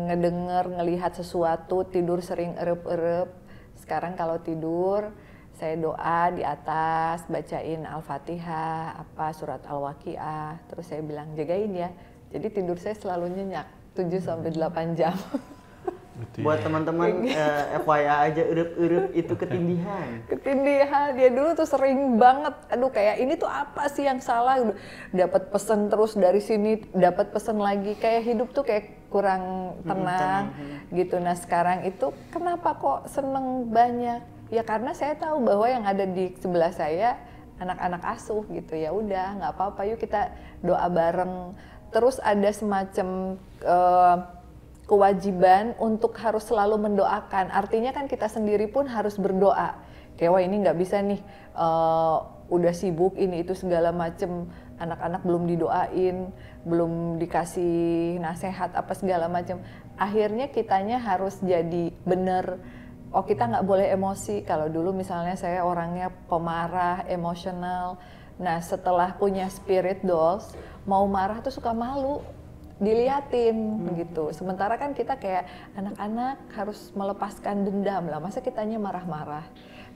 ngedenger, ngelihat sesuatu, tidur sering erep-erep. Sekarang kalau tidur saya doa di atas, bacain Al-Fatihah, surat Al-Waqiah, terus saya bilang jagain ya. Jadi tidur saya selalu nyenyak 7-8 jam. Buat teman-teman FYI aja, urip-urip itu ketindihan. Ketindihan, dia dulu tuh sering banget, aduh kayak ini tuh apa sih yang salah, dapat pesan terus dari sini, dapat pesan lagi, kayak hidup tuh kayak kurang tenang gitu. Nah sekarang itu kenapa kok seneng banyak? Ya karena saya tahu bahwa yang ada di sebelah saya anak-anak asuh gitu, ya udah nggak apa-apa, yuk kita doa bareng. Terus ada semacam kewajiban untuk harus selalu mendoakan. Artinya kan kita sendiri pun harus berdoa. Kayak wah ini nggak bisa nih, udah sibuk ini itu segala macem, anak-anak belum didoain, belum dikasih nasihat apa segala macem. Akhirnya kitanya harus jadi bener. Oh kita nggak boleh emosi. Kalau dulu misalnya saya orangnya pemarah, emosional. Nah setelah punya spirit dolls, mau marah tuh suka malu diliatin gitu. Sementara kan kita kayak anak-anak harus melepaskan dendam lah. Masa kitanya marah-marah.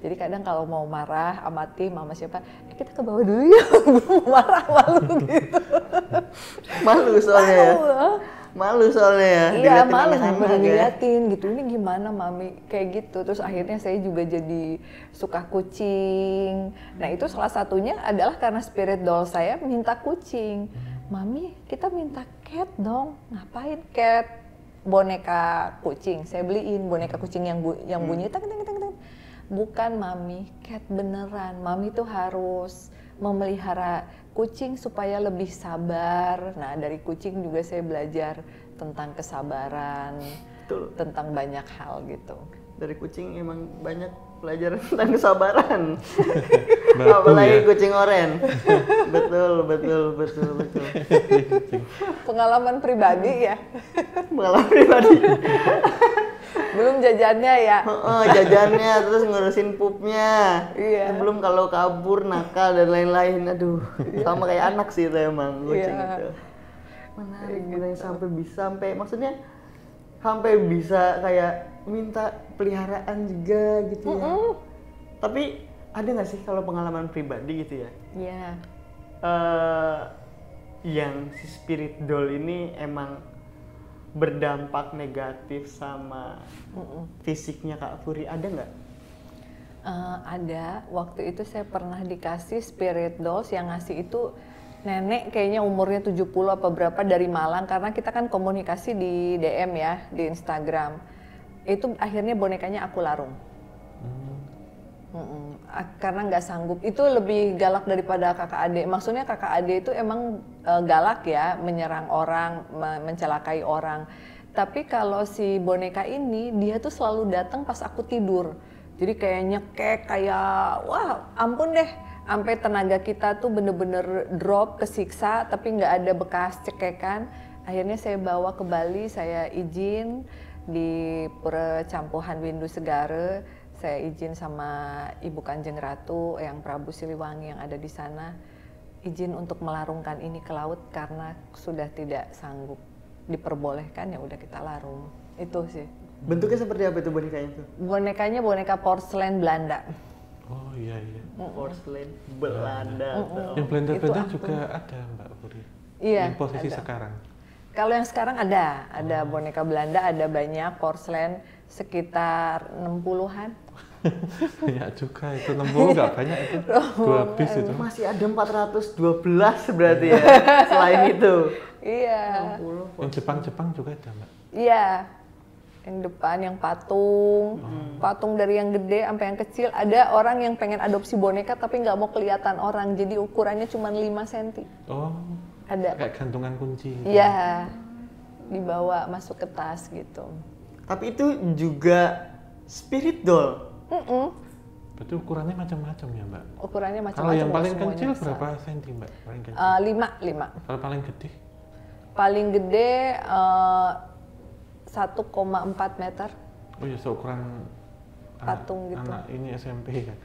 Jadi kadang kalau mau marah sama tim, sama siapa, kita ke bawah dulu ya, marah malu gitu. Malu soalnya ya. Malu soalnya ya. Iya malu diliatin gitu. Ini gimana mami kayak gitu. Terus akhirnya saya juga jadi suka kucing. Nah itu salah satunya adalah karena spirit doll saya minta kucing. Mami kita minta cat dong. Ngapain cat? Boneka kucing. Saya beliin boneka kucing yang bunyi tak. Bukan mami, cat beneran. Mami tuh harus memelihara kucing supaya lebih sabar. Nah dari kucing juga saya belajar tentang kesabaran. Betul. Tentang banyak hal gitu. Dari kucing emang banyak pelajaran tentang kesabaran. Apalagi ya? Kucing oren. Betul. Pengalaman pribadi ya. Pengalaman pribadi. Belum jajannya ya. Jajannya terus ngurusin pupnya. Iya. Belum kalau kabur, nakal dan lain-lain. Aduh, sama kayak anak sih itu emang kucing itu. Menarik sampai maksudnya sampai bisa kayak minta peliharaan juga gitu ya. Tapi ada nggak sih kalau pengalaman pribadi gitu ya? Iya. Yang si spirit doll ini emang berdampak negatif sama fisiknya Kak Furi, ada nggak? Ada. Waktu itu saya pernah dikasih spirit dolls yang ngasih itu nenek kayaknya umurnya 70 apa berapa dari Malang, karena kita kan komunikasi di DM ya, di Instagram. Itu akhirnya bonekanya aku larung. Karena nggak sanggup. Itu lebih galak daripada kakak adik. Maksudnya kakak adik itu emang galak ya, menyerang orang, mencelakai orang. Tapi kalau si boneka ini, dia tuh selalu datang pas aku tidur. Jadi kayak nyekek, kayak wah ampun deh. Sampai tenaga kita tuh bener-bener drop, kesiksa, tapi nggak ada bekas cekekan. Akhirnya saya bawa ke Bali, saya izin di Pura Campuhan Windu Segara. Saya izin sama Ibu Kanjeng Ratu yang Prabu Siliwangi yang ada di sana, izin untuk melarungkan ini ke laut karena sudah tidak sanggup diperbolehkan, ya udah kita larung. Itu sih. Bentuknya seperti apa itu bonekanya itu? Bonekanya boneka porselen Belanda. Oh iya. Porselen Belanda. Yang Belanda juga ada Mbak Puri. Iya. Yang posisi ada. sekarang. Kalau yang sekarang ada boneka Belanda, ada banyak porselen sekitar 60-an. Ya juga itu 60 nggak banyak itu. 2 bis itu. Masih ada 412 berarti ya. Selain itu. Iya. 60. Yang Jepang juga ada Mbak. Iya. yang depan, yang patung, patung dari yang gede sampai yang kecil. Ada orang yang pengen adopsi boneka tapi nggak mau kelihatan orang, jadi ukurannya cuma 5 cm. Oh, Ada. kayak gantungan kunci gitu. Iya, dibawa masuk ke tas gitu. Tapi itu juga spirit doll. Berarti ukurannya macam-macam ya Mbak? Ukurannya Kalau macam-macam. yang paling semuanya kecil besar. berapa senti Mbak? Paling kecil? 5. Kalau paling gede? Paling gede 1,4 meter. Oh ya, seukuran Patung gitu. anak ini SMP ya.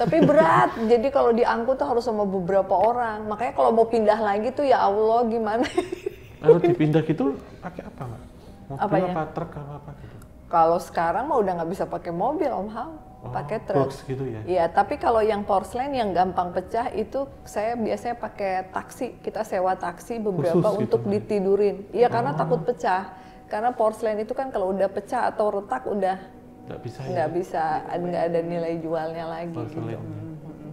Tapi berat, jadi kalau diangkut tuh harus sama beberapa orang. Makanya kalau mau pindah lagi tuh ya Allah gimana? Lalu dipindah gitu pakai apa Mbak? Mobil Apanya? apa truk apa gitu? Kalau sekarang mah udah nggak bisa pakai mobil Om Hao, pakai truk. Box gitu ya? Iya, tapi kalau yang porselen yang gampang pecah itu saya biasanya pakai taksi. Kita sewa taksi beberapa Khusus untuk gitu, Mbak? ditidurin. Iya, karena takut pecah. Karena porselen itu kan kalau udah pecah atau retak udah Nggak bisa ya? nggak ada nilai jualnya lagi Porselen. gitu.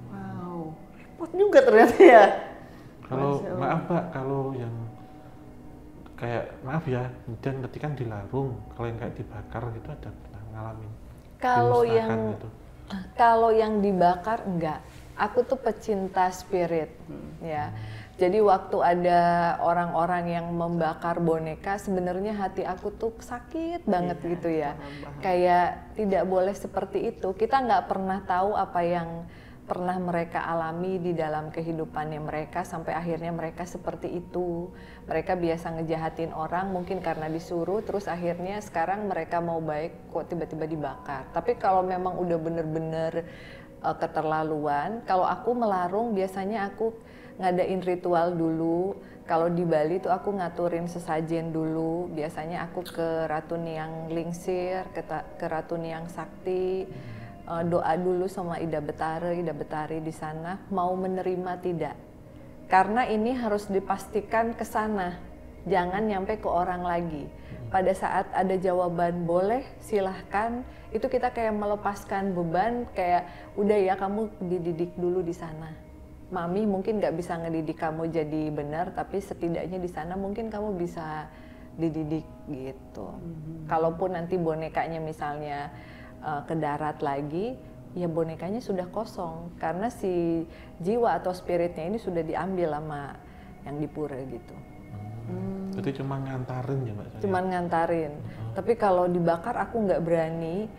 Wow, repot juga ternyata ya. Kalau maaf Pak, kalau yang kayak maaf ya, dan ketika kan dilarung, kalau yang kayak dibakar gitu ada pernah ngalamin? Kalau Dimusnahkan yang gitu. kalau yang dibakar enggak. Aku tuh pecinta spirit, ya. Jadi waktu ada orang-orang yang membakar boneka, sebenarnya hati aku tuh sakit banget gitu ya. Kayak tidak boleh seperti itu. Kita nggak pernah tahu apa yang pernah mereka alami di dalam kehidupannya mereka sampai akhirnya mereka seperti itu. Mereka biasa ngejahatin orang mungkin karena disuruh, terus akhirnya sekarang mereka mau baik kok tiba-tiba dibakar. Tapi kalau memang udah bener-bener keterlaluan, kalau aku melarung biasanya aku ngadain ritual dulu. Kalau di Bali tuh aku ngaturin sesajen dulu. Biasanya aku ke Ratu Niang Lingsir, ke Ratu Niang Sakti, doa dulu sama Ida Betari di sana, mau menerima tidak. Karena ini harus dipastikan ke sana, jangan nyampe ke orang lagi. Pada saat ada jawaban boleh, silahkan. Itu kita kayak melepaskan beban, kayak udah ya kamu dididik dulu di sana. Mami mungkin nggak bisa ngedidik kamu jadi benar, tapi setidaknya di sana mungkin kamu bisa dididik gitu. Kalaupun nanti bonekanya misalnya ke darat lagi, ya bonekanya sudah kosong karena si jiwa atau spiritnya ini sudah diambil sama yang di pura gitu. Berarti cuma ngantarin ya Mbak? Cuman ngantarin. Tapi kalau dibakar aku nggak berani.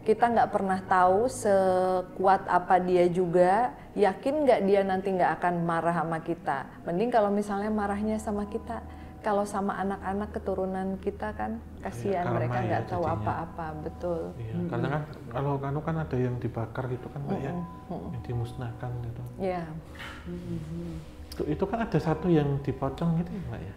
Kita nggak pernah tahu sekuat apa dia juga. Yakin nggak dia nanti nggak akan marah sama kita. Mending kalau misalnya marahnya sama kita. Kalau sama anak-anak keturunan kita kan kasihan, karma mereka ya nggak tahu jadinya. apa-apa, betul. Iya, karena kan kalau kan ada yang dibakar gitu kan Mbak ya, yang dimusnahkan gitu. Iya. Itu kan ada satu yang dipocong gitu ya Mbak ya?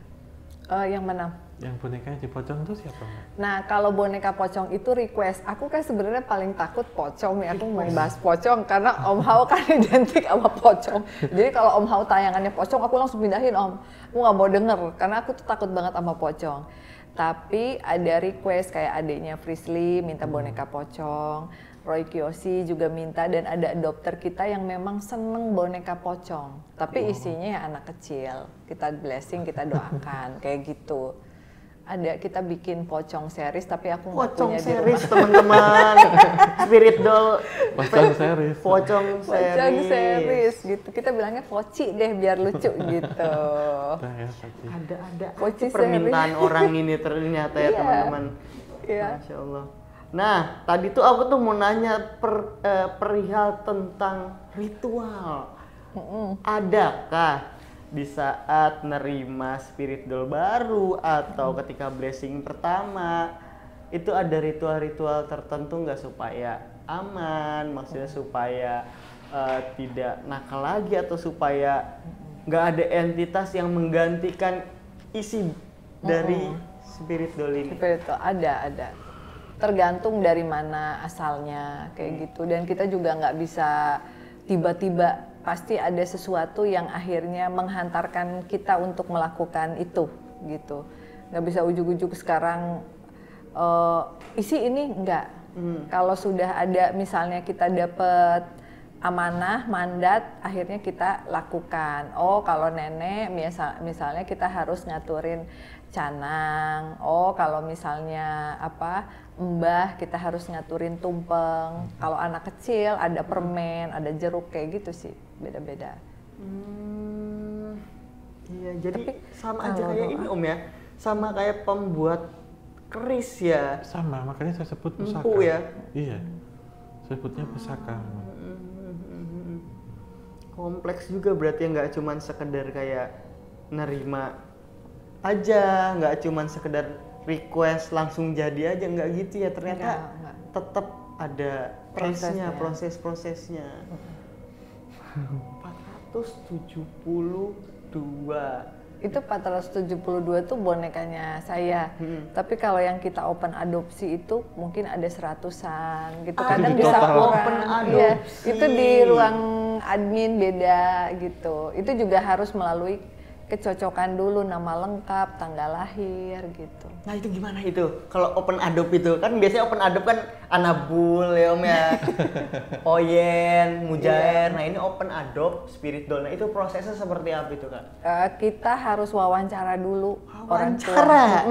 Yang mana? Yang bonekanya dipocong itu siapa Mbak? Nah, kalau boneka pocong itu request. Aku kan sebenarnya paling takut pocong nih. Aku mau bahas pocong karena Om Hao kan identik sama pocong. Jadi kalau Om Hao tayangannya pocong, aku langsung pindahin Om. Aku nggak mau denger karena aku tuh takut banget sama pocong. Tapi ada request kayak adiknya Frisly minta boneka pocong, Roy Kiyoshi juga minta, dan ada adopter kita yang memang seneng boneka pocong. Tapi isinya ya anak kecil. Kita blessing, kita doakan kayak gitu. Ada kita bikin pocong series tapi aku nggak Pocong punya di series rumah. teman-teman. Spirit doll. Pocong series. Pocong Pocong series. series gitu. Kita bilangnya poci deh biar lucu gitu. Nah, ya, tadi. Ada Poci aja permintaan orang ini ternyata ya Iya. teman-teman. Iya. Masya Allah. Nah, tadi tuh aku tuh mau nanya perihal tentang ritual. Adakah di saat nerima spirit doll baru atau ketika blessing pertama itu ada ritual-ritual tertentu nggak supaya aman, maksudnya supaya tidak nakal lagi atau supaya nggak ada entitas yang menggantikan isi dari spirit doll ini? Seperti itu ada. Tergantung dari mana asalnya kayak gitu, dan kita juga nggak bisa tiba-tiba, pasti ada sesuatu yang akhirnya menghantarkan kita untuk melakukan itu gitu. Nggak bisa ujuk-ujuk sekarang isi ini enggak. Kalau sudah ada misalnya kita dapat amanah, mandat, akhirnya kita lakukan. Oh, kalau nenek misalnya kita harus ngaturin canang. Oh, kalau misalnya apa mbah kita harus ngaturin tumpeng. Kalau anak kecil ada permen, ada jeruk kayak gitu sih, beda-beda. Iya, jadi Tapi sama aja kalau kayak doa- ini Om ya, sama kayak pembuat keris ya. Sama, makanya saya sebut pusaka. Empu ya. Iya, saya sebutnya pusaka. Kompleks juga berarti, nggak cuman sekedar kayak nerima aja, nggak cuman sekedar request langsung jadi aja, nggak gitu ya, ternyata Enggak. tetap ada prosesnya, Prosesnya. proses-prosesnya. 472. Itu 472 tuh bonekanya saya. Tapi kalau yang kita open adopsi itu mungkin ada 100-an gitu. Kadang di bisa total. kurang. Open Iya, adopsi. itu di ruang admin beda gitu. Itu juga harus melalui kecocokan dulu, nama lengkap, tanggal lahir gitu. Nah itu gimana itu? Kalau open adopt itu kan biasanya open adopt kan Anabul ya Om ya, Oyen, Mujair. Nah ini open adopt Spirit Doll. Nah itu prosesnya seperti apa itu Kak? Kita harus wawancara dulu orang tua. Wawancara?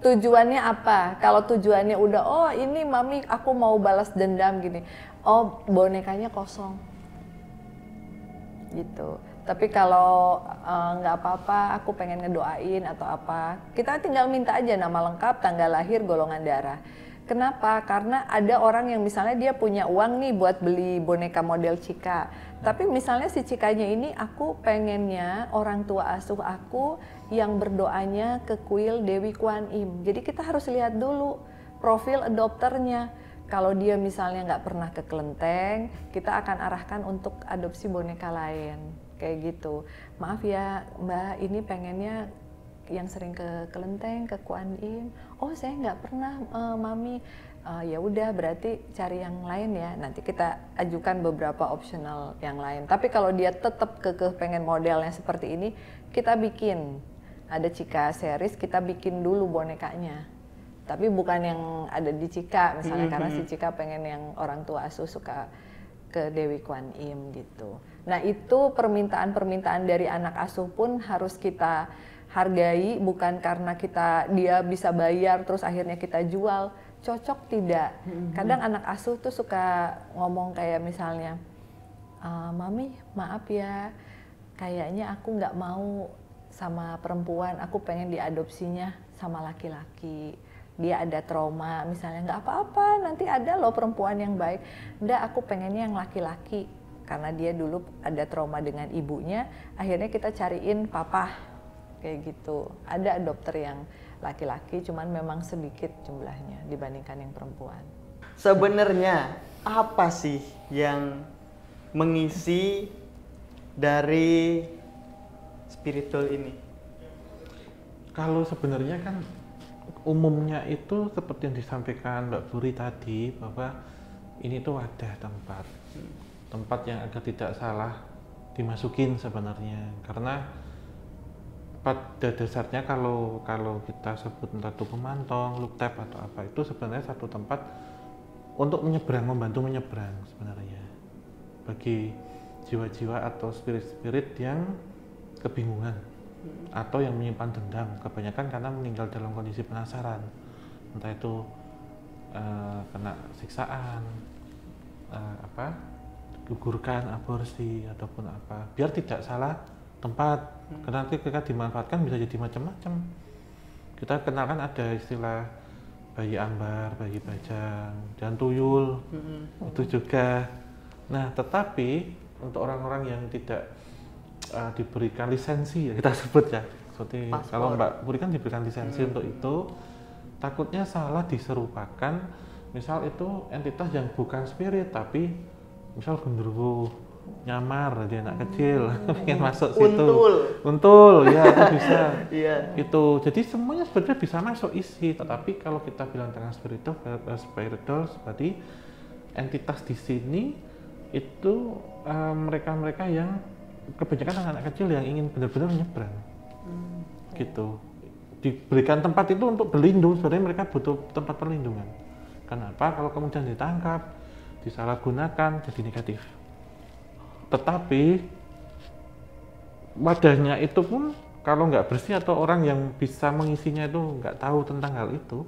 Tujuannya apa? Kalau tujuannya udah, oh ini mami aku mau balas dendam gini. Oh bonekanya kosong. Gitu. Tapi kalau nggak apa-apa, aku pengen ngedoain atau apa, kita tinggal minta aja nama lengkap, tanggal lahir, golongan darah. Kenapa? Karena ada orang yang misalnya dia punya uang nih buat beli boneka model Cika. Tapi misalnya si Cikanya ini aku pengennya orang tua asuh aku yang berdoanya ke kuil Dewi Kwan Im. Jadi kita harus lihat dulu profil adopternya. Kalau dia misalnya nggak pernah ke kelenteng, kita akan arahkan untuk adopsi boneka lain. Kayak gitu. Maaf ya Mbak, ini pengennya yang sering ke kelenteng, ke Kwan Im. Oh saya nggak pernah Mami. Ya udah berarti cari yang lain ya. Nanti kita ajukan beberapa optional yang lain. Tapi kalau dia tetap kekeh pengen modelnya seperti ini, kita bikin. Ada Cika series, kita bikin dulu bonekanya. Tapi bukan yang ada di Cika misalnya, karena si Cika pengen yang orang tua asuh suka ke Dewi Kwan Im gitu. Nah itu permintaan-permintaan dari anak asuh pun harus kita hargai, bukan karena dia bisa bayar terus akhirnya kita jual, cocok tidak. Kadang anak asuh tuh suka ngomong kayak misalnya, Mami maaf ya, kayaknya aku nggak mau sama perempuan, aku pengen diadopsinya sama laki-laki. Dia ada trauma, misalnya nggak apa-apa, nanti ada loh perempuan yang baik. Nggak, aku pengennya yang laki-laki. Karena dia dulu ada trauma dengan ibunya, akhirnya kita cariin papa, kayak gitu. Ada adopter yang laki-laki, cuman memang sedikit jumlahnya dibandingkan yang perempuan. Sebenarnya apa sih yang mengisi dari Spirit Doll ini? Kalau sebenarnya kan umumnya itu seperti yang disampaikan Mbak Buri tadi, bahwa ini tuh wadah tempat yang agar tidak salah dimasukin sebenarnya. Karena pada dasarnya kalau kita sebut entah itu pemantong, look tap atau apa, itu sebenarnya satu tempat untuk membantu menyeberang sebenarnya bagi jiwa-jiwa atau spirit-spirit yang kebingungan atau yang menyimpan dendam, kebanyakan karena meninggal dalam kondisi penasaran, entah itu kena siksaan, gugurkan, aborsi ataupun apa, biar tidak salah tempat. Karena nanti ketika dimanfaatkan bisa jadi macam-macam. Kita kenalkan ada istilah bayi ambar, bayi bajang, dan tuyul, itu juga. Nah, tetapi untuk orang-orang yang tidak diberikan lisensi, ya kita sebut ya, seperti kalau Mbak Puri kan diberikan lisensi untuk itu, takutnya salah diserupakan. Misal itu entitas yang bukan spirit, tapi misal genderuwo nyamar jadi anak kecil pengen masuk situ, untul ya itu bisa. Itu jadi semuanya sebenarnya bisa masuk isi, tetapi kalau kita bilang tentang spirit doll berarti entitas di sini itu mereka yang kebanyakan anak kecil yang ingin benar-benar menyeberang, gitu. Diberikan tempat itu untuk berlindung, sebenarnya mereka butuh tempat perlindungan. Kenapa? Kalau kemudian ditangkap, disalahgunakan, jadi negatif. Tetapi wadahnya itu pun kalau nggak bersih atau orang yang bisa mengisinya itu nggak tahu tentang hal itu,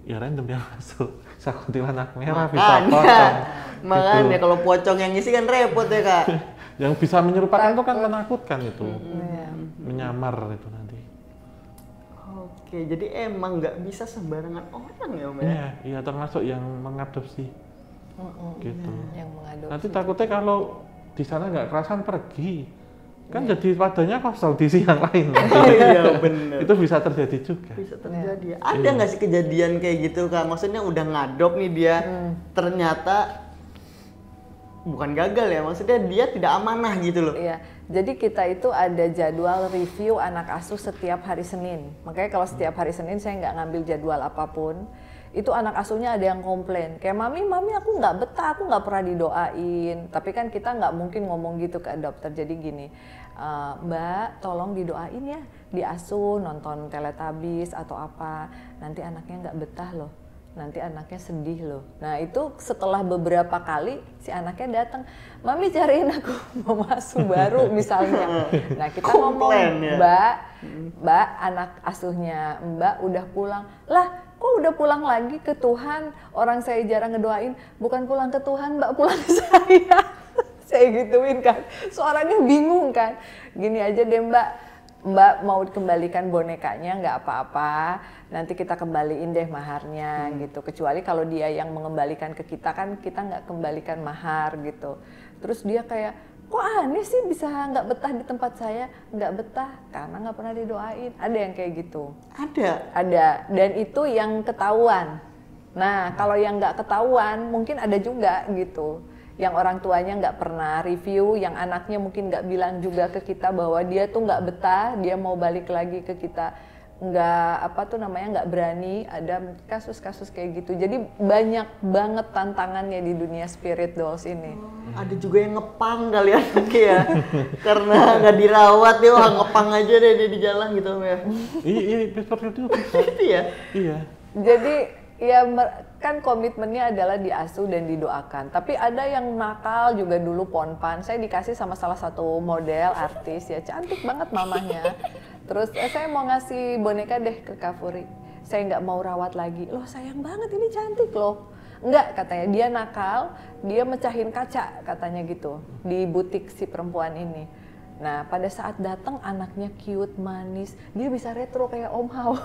ya random yang masuk. Bisa kuntilanak merah, bisa pocong. Makanya gitu. kalau pocong yang ngisi kan repot ya Kak. Yang bisa menyerupakan itu kan menakutkan itu, Iya. menyamar itu nanti. Oke, jadi emang nggak bisa sembarangan orang ya Om ya? Iya, iya termasuk yang mengadopsi. Gitu. Yang mengadopsi. Nanti takutnya kalau di sana nggak kerasan pergi, kan jadi padanya kosong di yang lain. Iya bener. Itu bisa terjadi juga. Bisa terjadi. Ada nggak sih kejadian kayak gitu Kak? Maksudnya udah ngadop nih dia, ternyata bukan gagal ya, maksudnya dia tidak amanah gitu loh. Iya, jadi kita itu ada jadwal review anak asuh setiap hari Senin. Makanya kalau setiap hari Senin saya nggak ngambil jadwal apapun, itu anak asuhnya ada yang komplain. Kayak mami aku nggak betah, aku nggak pernah didoain. Tapi kan kita nggak mungkin ngomong gitu ke dokter. Jadi gini, Mbak tolong didoain ya, diasuh, nonton Teletubbies atau apa. Nanti anaknya nggak betah loh. Nanti anaknya sedih loh. Nah itu setelah beberapa kali si anaknya datang, mami cariin aku mama asuh baru misalnya. Nah kita ngomong, ya? Mbak anak asuhnya Mbak udah pulang. Lah kok udah pulang lagi ke Tuhan? Orang saya jarang ngedoain, bukan pulang ke Tuhan Mbak, pulang ke saya. Saya gituin kan, suaranya bingung kan. Gini aja deh Mbak mau kembalikan bonekanya nggak apa-apa, nanti kita kembaliin deh maharnya gitu. Kecuali kalau dia yang mengembalikan ke kita kan kita nggak kembalikan mahar gitu. Terus dia kayak, kok aneh sih bisa nggak betah di tempat saya? Nggak betah karena nggak pernah didoain. Ada yang kayak gitu. Ada, dan itu yang ketahuan. Nah kalau yang nggak ketahuan mungkin ada juga gitu. Yang orang tuanya nggak pernah review, yang anaknya mungkin nggak bilang juga ke kita bahwa dia tuh nggak betah, dia mau balik lagi ke kita, nggak berani. Ada kasus-kasus kayak gitu. Jadi banyak banget tantangannya di dunia spirit dolls ini. Ada juga yang ngepang kali ya, karena nggak dirawat ya, wah ngepang aja deh dia di jalan gitu ya. Iya, seperti itu. Gitu ya? Iya. Jadi ya kan komitmennya adalah diasuh dan didoakan. Tapi ada yang nakal juga dulu ponpan. Saya dikasih sama salah satu model artis ya, cantik banget mamanya. Terus saya mau ngasih boneka deh ke Kak Furi. Saya nggak mau rawat lagi. Loh sayang banget ini cantik loh. Enggak katanya, dia nakal, dia mecahin kaca katanya gitu di butik si perempuan ini. Nah pada saat datang anaknya cute, manis, dia bisa retro kayak Om Hao.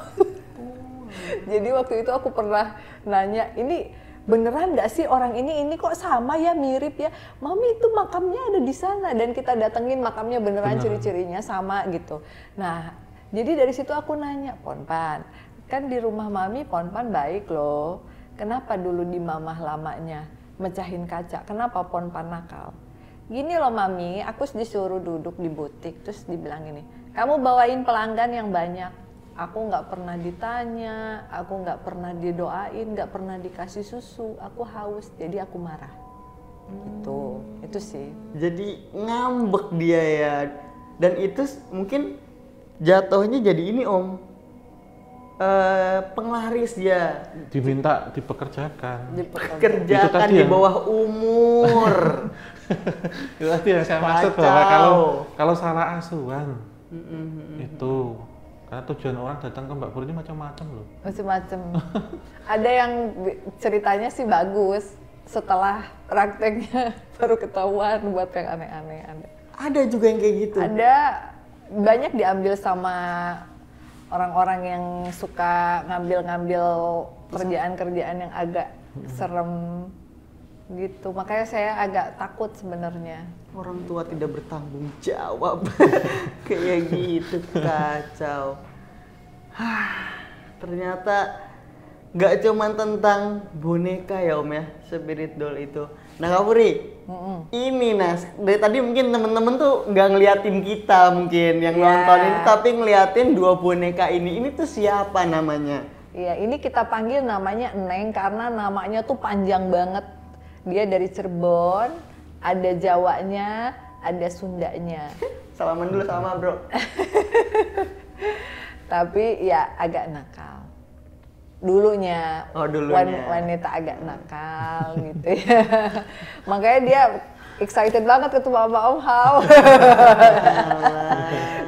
Jadi waktu itu aku pernah nanya, ini beneran nggak sih orang ini kok sama ya, mirip ya? Mami itu makamnya ada di sana dan kita datengin makamnya beneran, ciri-cirinya sama gitu. Nah, jadi dari situ aku nanya, Ponpan, kan di rumah Mami Ponpan baik loh. Kenapa dulu di mamah lamanya mecahin kaca? Kenapa Ponpan nakal? Gini loh Mami, aku disuruh duduk di butik terus dibilang gini, kamu bawain pelanggan yang banyak. Aku nggak pernah ditanya, aku nggak pernah didoain, nggak pernah dikasih susu, aku haus, jadi aku marah. Itu sih. Jadi ngambek dia ya, dan itu mungkin jatuhnya jadi ini Om, penglaris dia. Diminta dipekerjakan. Kerjakan di bawah umur. Itu tadi yang saya maksud bahwa kalau salah asuhan itu. Karena tujuan orang datang ke Mbak Pur ini macam-macam loh. Macam-macam. Ada yang ceritanya sih bagus. Setelah prakteknya baru ketahuan buat yang aneh-aneh. Ada juga yang kayak gitu? Ada. Banyak diambil sama orang-orang yang suka ngambil-ngambil kerjaan-kerjaan yang agak serem gitu. Makanya saya agak takut sebenarnya. Orang tua tidak bertanggung jawab. Kayak gitu, kacau. Ternyata nggak cuma tentang boneka ya Om ya, spirit doll itu. Nah Kak Puri, ini Nas, dari tadi mungkin temen-temen tuh nggak ngeliatin kita mungkin yang nonton ini, tapi ngeliatin dua boneka ini. Ini tuh siapa namanya? Iya, ini kita panggil namanya Neng karena namanya tuh panjang banget. Dia dari Cirebon, ada Jawanya, ada Sundanya. Salaman dulu sama bro. Tapi ya agak nakal. Dulunya, dulunya. Wanita agak nakal gitu ya. Makanya dia excited banget ketemu sama Om Hao.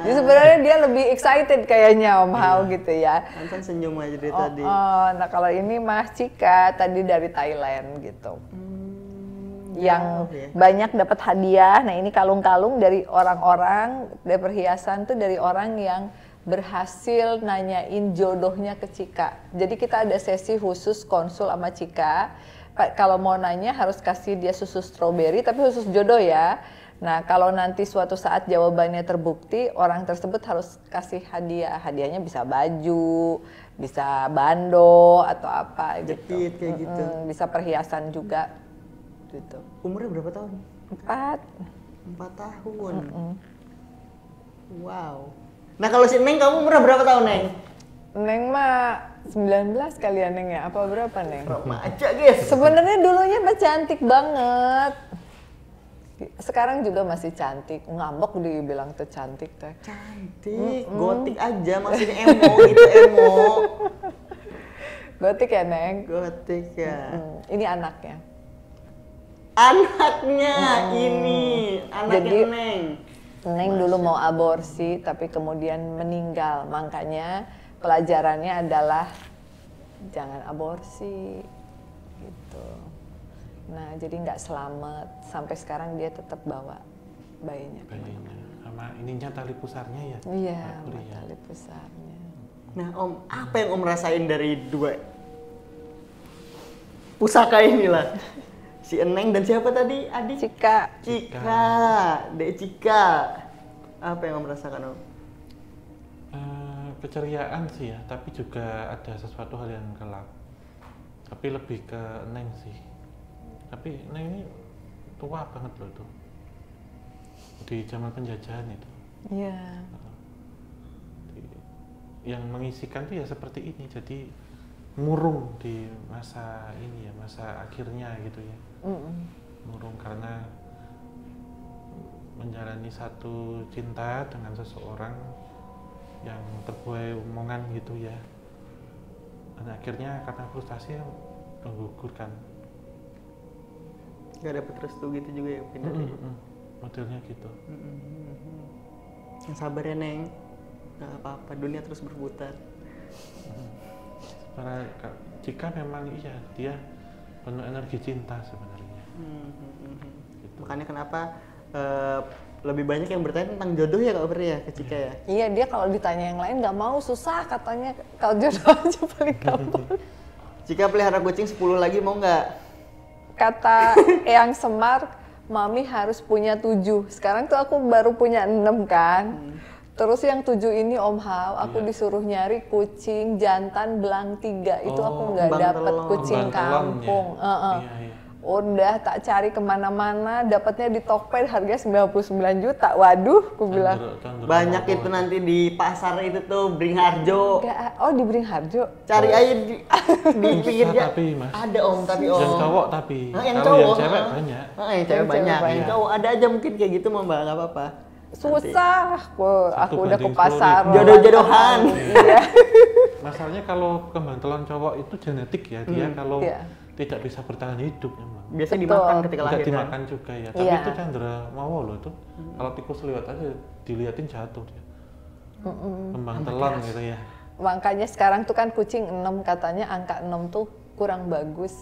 Jadi sebenarnya dia lebih excited kayaknya Om Hao gitu ya. Anton senyum aja dari tadi. Nah kalau ini Mas Cika tadi dari Thailand gitu. Yang banyak dapat hadiah. Nah ini kalung-kalung dari orang-orang, dari perhiasan tuh dari orang yang berhasil nanyain jodohnya ke Cika. Jadi kita ada sesi khusus konsul sama Cika. Kalau mau nanya harus kasih dia susu stroberi, tapi khusus jodoh ya. Nah kalau nanti suatu saat jawabannya terbukti, orang tersebut harus kasih hadiah. Hadiahnya bisa baju, bisa bando atau apa gitu. Jepit kayak gitu. Bisa perhiasan juga. Gitu. Umurnya berapa tahun? 4 tahun. Wow. Nah kalau si Neng, kamu umurnya berapa tahun, Neng? Neng mah 19 kali ya Neng ya? Apa berapa Neng? Remaja guys. Sebenarnya dulunya mah cantik banget. Sekarang juga masih cantik. Ngambek dibilang tuh cantik teh. Cantik, gotik aja, maksudnya emo gitu, emo. Gotik ya Neng? Gotik ya. Ini anaknya. Anaknya ini, anaknya Jadi, Neng. Neng dulu mau aborsi tapi kemudian meninggal. Makanya pelajarannya adalah jangan aborsi gitu. Nah jadi nggak selamat. Sampai sekarang dia tetap bawa bayinya. Sama ininya tali pusarnya ya? Iya, tali pusarnya. Nah Om, apa yang Om rasain dari dua pusaka inilah? Si Eneng dan siapa tadi? Adik? Cika. Dek Cika. Apa yang Om rasakan, Om? Keceriaan sih ya, tapi juga ada sesuatu hal yang gelap. Tapi lebih ke Neng sih. Tapi Neng ini tua banget loh tuh. Di zaman penjajahan itu. Iya. Yang mengisikan tuh ya seperti ini, jadi murung di masa ini ya, masa akhirnya gitu ya. Murung karena menjalani satu cinta dengan seseorang yang terbuai omongan gitu ya, dan akhirnya karena frustasi menggugurkan. Gak dapet restu gitu juga ya pindah. Modelnya gitu. Yang sabar ya Neng, gak apa-apa, dunia terus berputar. Karena jika memang iya dia penuh energi cinta sebenarnya. Gitu. Makanya kenapa lebih banyak yang bertanya tentang jodoh ya Kak Feri ya ke Cika ya? Iya, dia kalau ditanya yang lain nggak mau, susah katanya. Kalau jodoh aja paling gampang. Cika pelihara kucing 10 lagi mau nggak? Kata Eyang Semar, Mami harus punya 7. Sekarang tuh aku baru punya 6 kan. Terus yang 7 ini Om Hao, aku disuruh nyari kucing jantan belang 3. Itu aku nggak dapet kucing kampung. Iya. Udah tak cari kemana-mana, dapatnya di Tokped harganya 99 juta. Waduh, aku bilang. Banyak itu nanti di pasar itu tuh Beringharjo. Oh di Beringharjo? Cari aja di pinggir jalan. Tapi Mas, ada Om, tapi Om. yang cowok tapi. Yang kalau cowok. yang cewek banyak. Yang cewek banyak. Yang cowok ada aja mungkin kayak gitu Mbak, nggak apa-apa. Susah, aku udah ke 1 banding pasar. 10.000. Jodoh-jodohan. Iya. Masalahnya kalau kembang telon cowok itu genetik ya, dia kalau tidak bisa bertahan hidup memang. Biasanya dimakan ketika lahir. Tidak dimakan juga ya, tapi itu Chandra mau loh itu. Kalau tikus lewat aja diliatin jatuh dia. Kembang telon gitu ya. Makanya sekarang tuh kan kucing 6 katanya angka 6 tuh kurang bagus.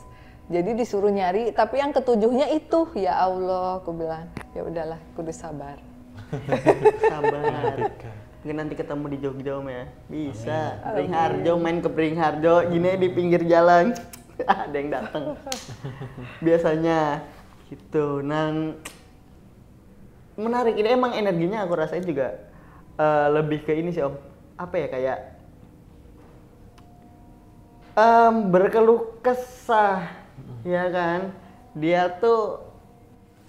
Jadi disuruh nyari, tapi yang ketujuhnya itu ya Allah, aku bilang ya udahlah, kudu sabar. Sabar. Mungkin nanti ketemu di Jogja Om ya. Bisa. Beringharjo, main ke Beringharjo, gini di pinggir jalan. Ada yang datang. Biasanya gitu. Nah, menarik. Ini emang energinya aku rasain juga lebih ke ini sih Om. Apa ya, kayak berkeluh kesah, ya kan? Dia tuh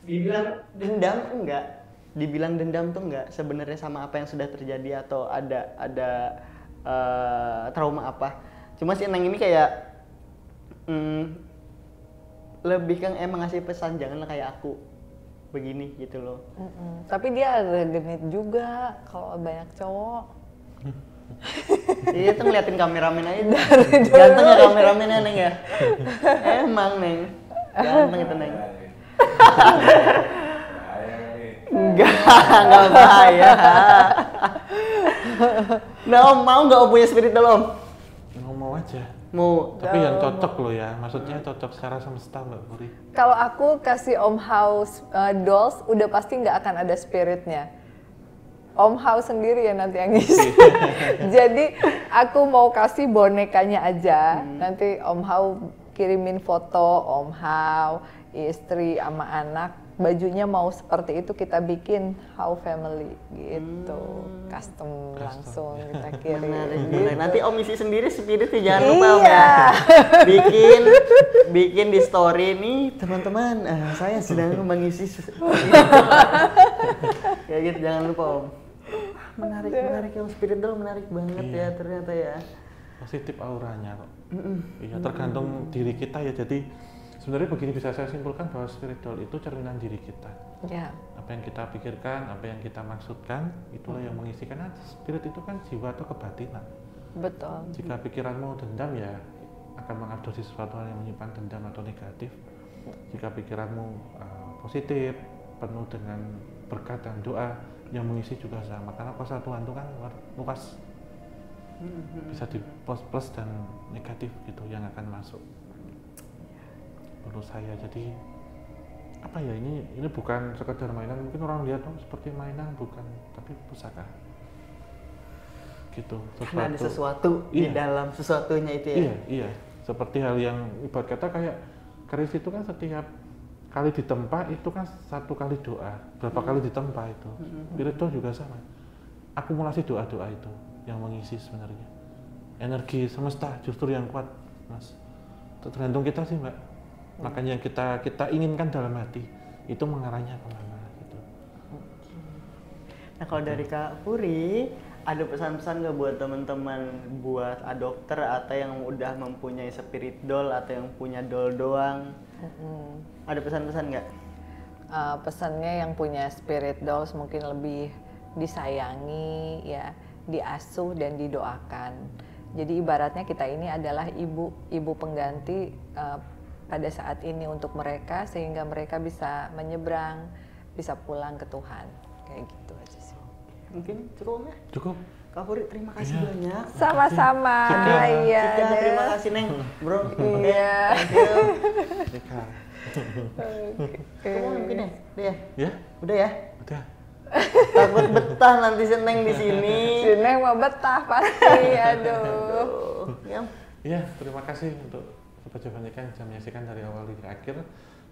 dibilang dendam enggak? Dibilang dendam tuh enggak sebenarnya sama apa yang sudah terjadi atau ada trauma apa. Cuma si Eneng ini kayak lebih kan emang ngasih pesan janganlah kayak aku begini gitu loh. Tapi dia ada genit juga kalau banyak cowok. Iya tuh ngeliatin kameramen aja. Ganteng ya kameramennya Neng ya. Emang Neng. Ganteng itu Neng. Enggak bahaya. Nah Om, mau nggak Om punya spirit doll Om? Mau aja. Mau. Tapi yang cocok loh ya, maksudnya cocok secara semesta Mbak Puri. Kalau aku kasih Om House dolls, udah pasti nggak akan ada spiritnya. Om House sendiri ya nanti yang ngisi. Jadi aku mau kasih bonekanya aja. Nanti Om House kirimin foto Om House, istri sama anak. Bajunya mau seperti itu kita bikin How Family gitu, custom langsung kita kirim. Menarik. Nanti Om isi sendiri spiritnya jangan lupa Om ya. Bikin di story nih teman-teman. Saya sedang mengisi. Kayak gitu jangan lupa Om. Menarik ya Om, spirit doll menarik banget ya ternyata ya. Positif auranya kok. Iya tergantung diri kita ya. Jadi sebenarnya begini bisa saya simpulkan bahwa spirit doll itu cerminan diri kita. Ya. Apa yang kita pikirkan, apa yang kita maksudkan, itulah yang mengisi. Karena spirit itu kan jiwa atau kebatinan. Betul. Jika pikiranmu dendam ya akan mengadopsi sesuatu hal yang menyimpan dendam atau negatif. Jika pikiranmu positif, penuh dengan berkat dan doa, yang mengisi juga sama. Karena kuasa Tuhan itu kan luas. Bisa di plus dan negatif gitu yang akan masuk. Menurut saya jadi apa ya ini bukan sekedar mainan, mungkin orang lihat seperti mainan bukan, tapi pusaka gitu. Karena ada sesuatu di dalam sesuatunya itu ya. Iya seperti hal yang ibarat kata kayak keris itu kan setiap kali ditempa itu kan satu kali doa, berapa kali ditempa itu. Spirit doll juga sama, akumulasi doa-doa itu yang mengisi sebenarnya energi semesta justru yang kuat Mas. Tergantung kita sih Mbak. Makanya kita inginkan dalam hati itu mengarahnya kemana gitu. Nah kalau dari Kak Puri ada pesan-pesan nggak buat teman-teman buat adopter atau yang udah mempunyai spirit doll atau yang punya doll doang? Ada pesan-pesan nggak? Pesannya yang punya spirit dolls mungkin lebih disayangi ya, diasuh dan didoakan. Jadi ibaratnya kita ini adalah ibu pengganti pada saat ini untuk mereka sehingga mereka bisa menyeberang, bisa pulang ke Tuhan. Kayak gitu aja sih. Mungkin cukup ya? Cukup. Kak Puri terima kasih banyak. Sama-sama. Iya. Terima kasih Neng, Bro. Iya. Kamu mungkin ya? Udah ya? Ya? Udah ya? Udah. Takut betah nanti si Neng di sini. Si Neng mau betah pasti. Aduh. Iya, terima kasih untuk Sobat Javanika yang sudah menyaksikan dari awal hingga akhir,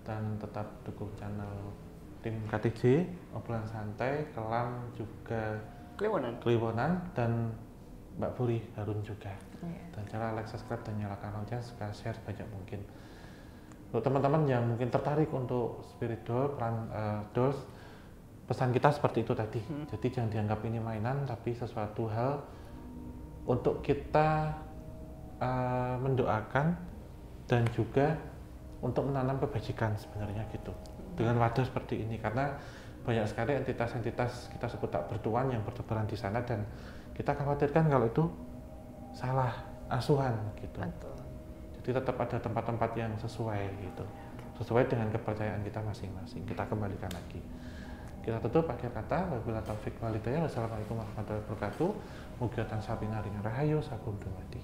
dan tetap dukung channel tim KTJ, obrolan santai, kelam juga Kliwonan dan Mbak Puri Harun juga. Dan cara like, subscribe dan nyalakan lonceng, suka share banyak mungkin. Untuk teman-teman yang mungkin tertarik untuk spirit doll, dolls, pesan kita seperti itu tadi. Jadi jangan dianggap ini mainan, tapi sesuatu hal untuk kita mendoakan dan juga untuk menanam kebajikan sebenarnya gitu dengan wadah seperti ini, karena banyak sekali entitas-entitas kita sebut tak bertuan yang bertebaran di sana dan kita khawatirkan kalau itu salah asuhan gitu. Betul. Jadi tetap ada tempat-tempat yang sesuai gitu, sesuai dengan kepercayaan kita masing-masing. Kita kembalikan lagi. Kita tutup akhir kata wabillahi taufik wal hidayah. Wassalamualaikum warahmatullahi wabarakatuh. Mugi tansah pinaringan rahayu sakum dumadi.